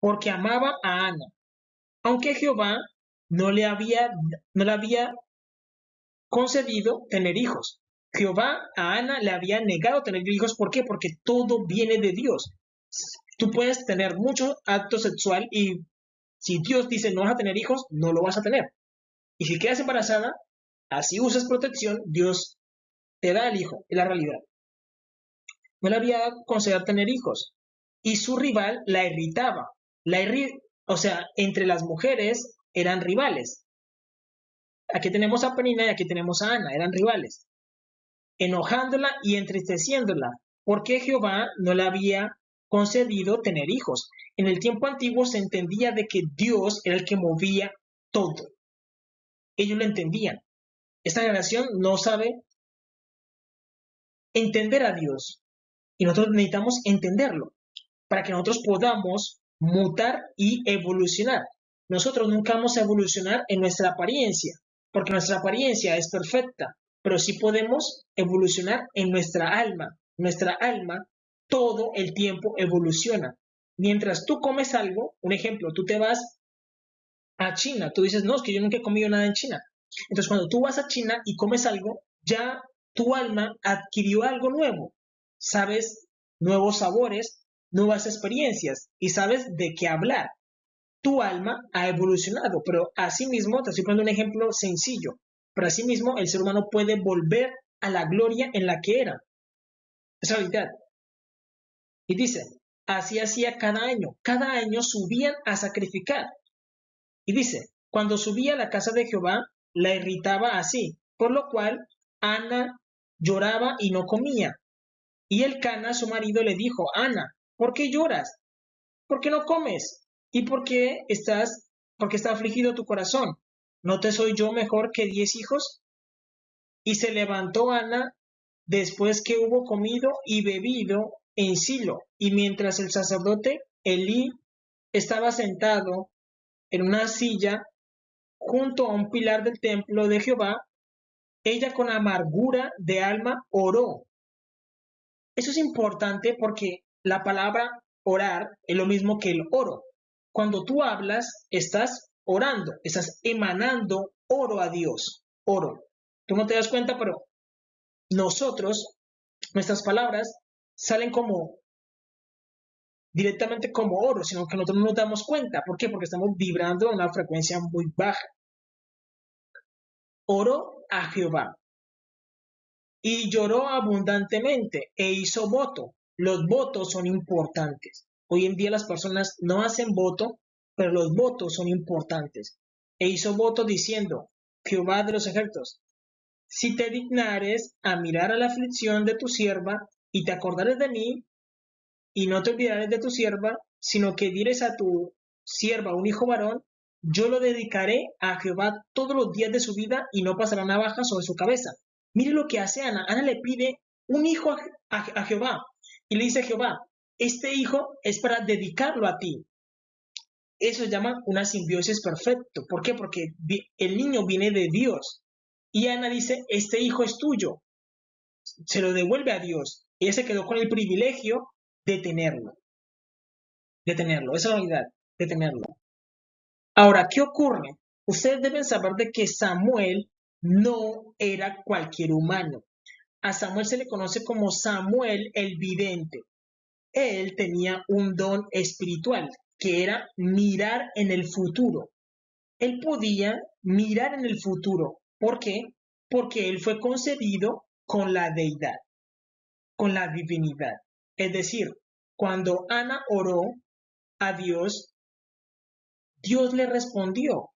Speaker 1: porque amaba a Ana, aunque Jehová no le había concedido tener hijos. Jehová a Ana le había negado tener hijos. ¿Por qué? Porque todo viene de Dios. Tú puedes tener mucho acto sexual y si Dios dice no vas a tener hijos, no lo vas a tener. Y si quedas embarazada, así usas protección, Dios te da el hijo, es la realidad. No le había concedido tener hijos. Y su rival la irritaba. O sea, entre las mujeres eran rivales. Aquí tenemos a Penina y aquí tenemos a Ana, eran rivales. Enojándola y entristeciéndola, porque Jehová no le había concedido tener hijos. En el tiempo antiguo se entendía de que Dios era el que movía todo. Ellos lo entendían. Esta generación no sabe entender a Dios y nosotros necesitamos entenderlo para que nosotros podamos mutar y evolucionar. Nosotros nunca vamos a evolucionar en nuestra apariencia, porque nuestra apariencia es perfecta, pero sí podemos evolucionar en nuestra alma. Nuestra alma todo el tiempo evoluciona. Mientras tú comes algo, un ejemplo, tú te vas a China, tú dices, no, es que yo nunca he comido nada en China. Entonces, cuando tú vas a China y comes algo, ya tu alma adquirió algo nuevo. Sabes nuevos sabores, nuevas experiencias y sabes de qué hablar. Tu alma ha evolucionado, pero asimismo, te estoy poniendo un ejemplo sencillo, pero asimismo el ser humano puede volver a la gloria en la que era. Es realidad. Y dice, así hacía cada año subían a sacrificar. Y dice, cuando subía a la casa de Jehová, la irritaba así, por lo cual Ana lloraba y no comía. Y el Cana, su marido, le dijo, Ana, ¿por qué lloras? ¿Por qué no comes? ¿Y porque está afligido tu corazón? ¿No te soy yo mejor que 10 hijos? Y se levantó Ana después que hubo comido y bebido en Silo, y mientras el sacerdote Elí estaba sentado en una silla junto a un pilar del templo de Jehová, ella con amargura de alma oró. Eso es importante porque la palabra orar es lo mismo que el oro. Cuando tú hablas, estás orando, estás emanando oro a Dios, oro. Tú no te das cuenta, pero nuestras palabras salen como directamente como oro, sino que nosotros no nos damos cuenta. ¿Por qué? Porque estamos vibrando a una frecuencia muy baja. Oró a Jehová y lloró abundantemente e hizo voto. Los votos son importantes. Hoy en día las personas no hacen voto, pero los votos son importantes. E hizo voto diciendo, Jehová de los ejércitos, si te dignares a mirar a la aflicción de tu sierva y te acordares de mí y no te olvidares de tu sierva, sino que dires a tu sierva un hijo varón, yo lo dedicaré a Jehová todos los días de su vida y no pasará navaja sobre su cabeza. Mire lo que hace Ana. Ana le pide un hijo a Jehová y le dice a Jehová, este hijo es para dedicarlo a ti. Eso se llama una simbiosis perfecta. ¿Por qué? Porque el niño viene de Dios. Y Ana dice, este hijo es tuyo. Se lo devuelve a Dios. Ella se quedó con el privilegio de tenerlo. Esa es la realidad, de tenerlo. Ahora, ¿qué ocurre? Ustedes deben saber de que Samuel no era cualquier humano. A Samuel se le conoce como Samuel el vidente. él tenía un don espiritual, que era mirar en el futuro. Él podía mirar en el futuro. ¿Por qué? Porque él fue concebido con la deidad, con la divinidad. Es decir, cuando Ana oró a Dios, Dios le respondió.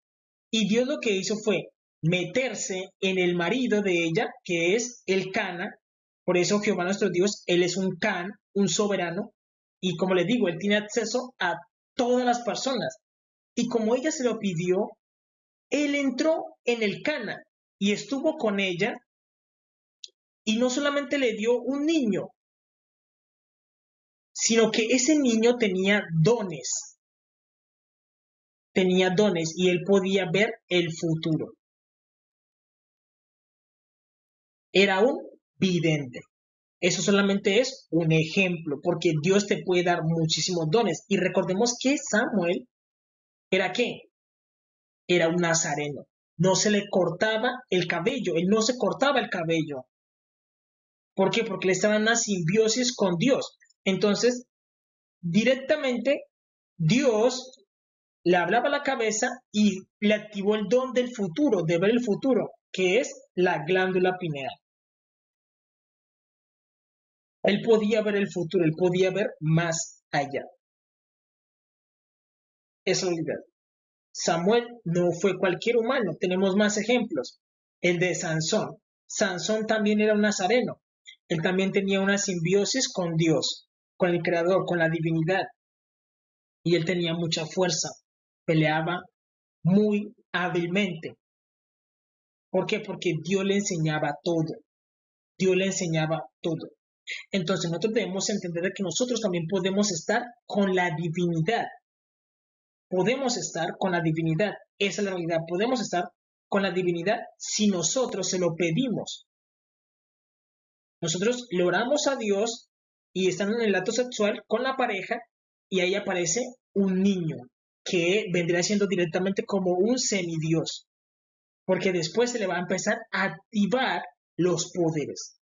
Speaker 1: Y Dios lo que hizo fue meterse en el marido de ella, que es el Cana. Por eso Jehová nuestro Dios, él es un Can, un soberano. Y como les digo, él tiene acceso a todas las personas. Y como ella se lo pidió, él entró en el Cana y estuvo con ella. Y no solamente le dio un niño, sino que ese niño tenía dones y él podía ver el futuro. Era un vidente. Eso solamente es un ejemplo, porque Dios te puede dar muchísimos dones. Y recordemos que Samuel era ¿qué? Era un nazareno. No se le cortaba el cabello, él no se cortaba el cabello. ¿Por qué? Porque él estaba en una simbiosis con Dios. Entonces, directamente, Dios le hablaba a la cabeza y le activó el don del futuro, de ver el futuro, que es la glándula pineal. Él podía ver el futuro, él podía ver más allá. Es realidad. Samuel no fue cualquier humano, tenemos más ejemplos. El de Sansón. Sansón también era un nazareno. Él también tenía una simbiosis con Dios, con el Creador, con la divinidad. Y él tenía mucha fuerza, peleaba muy hábilmente. ¿Por qué? Porque Dios le enseñaba todo. Dios le enseñaba todo. Entonces nosotros debemos entender que nosotros también podemos estar con la divinidad. Podemos estar con la divinidad. Esa es la realidad. Podemos estar con la divinidad si nosotros se lo pedimos. Nosotros le oramos a Dios y están en el acto sexual con la pareja y ahí aparece un niño que vendría siendo directamente como un semidios, porque después se le va a empezar a activar los poderes.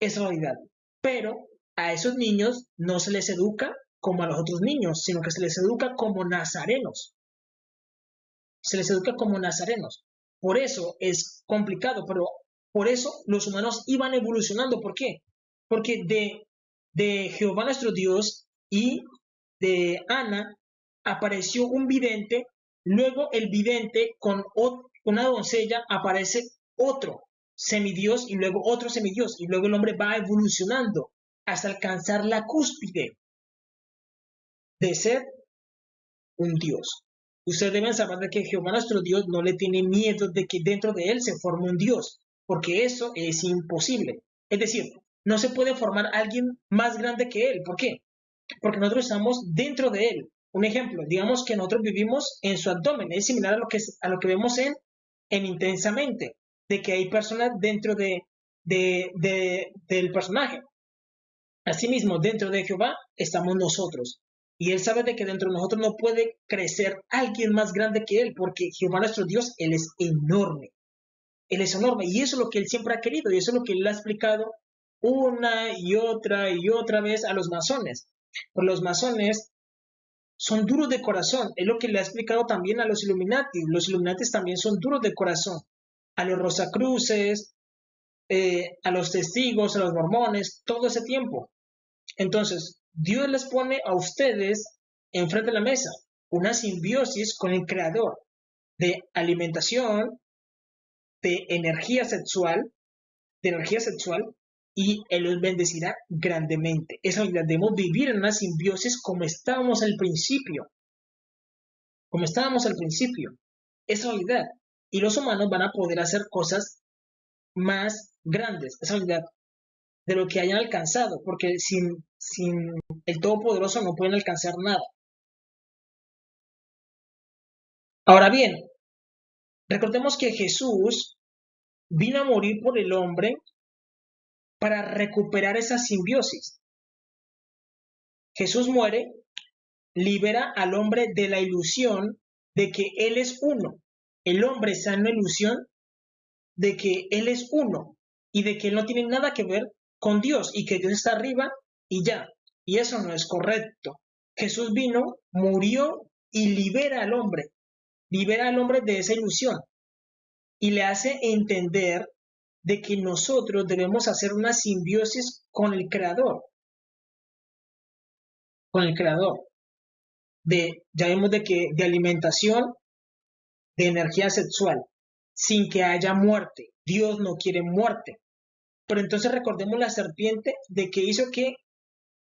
Speaker 1: Es realidad. Pero a esos niños no se les educa como a los otros niños, sino que se les educa como nazarenos. Se les educa como nazarenos. Por eso es complicado, pero por eso los humanos iban evolucionando. ¿Por qué? Porque de Jehová nuestro Dios y de Ana apareció un vidente, luego el vidente con una doncella aparece otro semidios y luego otro semidios y luego el hombre va evolucionando hasta alcanzar la cúspide de ser un Dios. Ustedes deben saber de que Jehová nuestro Dios no le tiene miedo de que dentro de él se forme un Dios, porque eso es imposible. Es decir, no se puede formar alguien más grande que él. ¿Por qué? Porque nosotros estamos dentro de él. Un ejemplo, digamos que nosotros vivimos en su abdomen, es similar a lo que vemos en Intensamente, de que hay personas dentro del personaje. Asimismo, dentro de Jehová estamos nosotros. Y él sabe de que dentro de nosotros no puede crecer alguien más grande que él, porque Jehová nuestro Dios, él es enorme. Él es enorme. Y eso es lo que él siempre ha querido. Y eso es lo que él ha explicado una y otra vez a los masones. Por los masones son duros de corazón. Es lo que le ha explicado también a los Illuminati. Los Illuminati también son duros de corazón. A los Rosacruces, a los testigos, a los mormones, todo ese tiempo. Entonces, Dios les pone a ustedes enfrente de la mesa una simbiosis con el Creador de alimentación, de energía sexual, y Él los bendecirá grandemente. Esa realidad, debemos vivir en una simbiosis como estábamos al principio. Esa realidad. Y los humanos van a poder hacer cosas más grandes. Esa realidad de lo que hayan alcanzado, porque sin el Todopoderoso no pueden alcanzar nada. Ahora bien, recordemos que Jesús vino a morir por el hombre para recuperar esa simbiosis. Jesús muere, libera al hombre de la ilusión de que Él es uno. El hombre está en la ilusión de que Él es uno y de que Él no tiene nada que ver con Dios y que Dios está arriba y ya. Y eso no es correcto. Jesús vino, murió y libera al hombre de esa ilusión y le hace entender de que nosotros debemos hacer una simbiosis con el Creador, ya vemos de alimentación, de energía sexual, sin que haya muerte. Dios no quiere muerte. Pero entonces recordemos la serpiente de que hizo que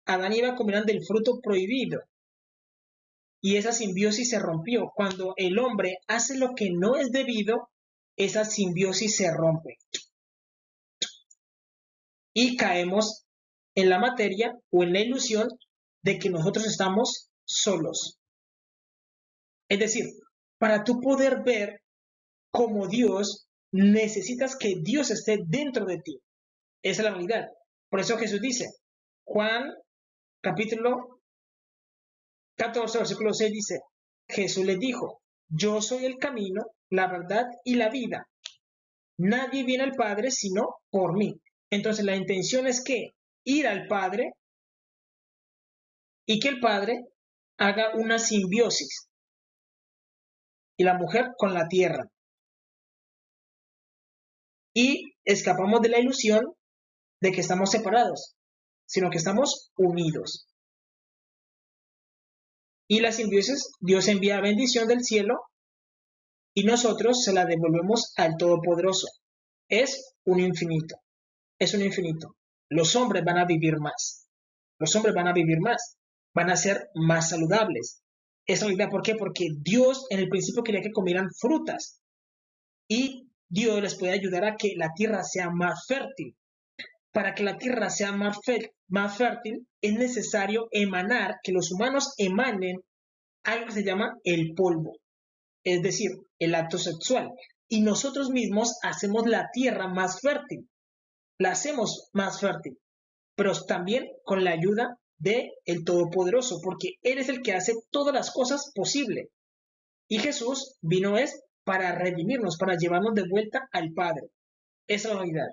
Speaker 1: Adán y Eva comieran del fruto prohibido. Y esa simbiosis se rompió. Cuando el hombre hace lo que no es debido, esa simbiosis se rompe. Y caemos en la materia o en la ilusión de que nosotros estamos solos. Es decir, para tú poder ver como Dios, necesitas que Dios esté dentro de ti. Esa es la realidad. Por eso Jesús dice, Juan capítulo 14, versículo 6 dice, Jesús le dijo, yo soy el camino, la verdad y la vida. Nadie viene al Padre sino por mí. Entonces la intención es que ir al Padre y que el Padre haga una simbiosis y la mujer con la tierra. Y escapamos de la ilusión de que estamos separados, sino que estamos unidos. Y la simbiosis, Dios envía bendición del cielo y nosotros se la devolvemos al Todopoderoso. Es un infinito. Es un infinito. Los hombres van a vivir más. Los hombres van a vivir más. Van a ser más saludables. Es realidad. ¿Por qué? Porque Dios en el principio quería que comieran frutas. Y Dios les puede ayudar a que la tierra sea más fértil. Para que la tierra sea más fértil, es necesario que los humanos emanen algo que se llama el polvo, es decir, el acto sexual. Y nosotros mismos hacemos la tierra más fértil, la hacemos más fértil, pero también con la ayuda del Todopoderoso, porque Él es el que hace todas las cosas posibles. Y Jesús vino para redimirnos, para llevarnos de vuelta al Padre. Esa es la realidad.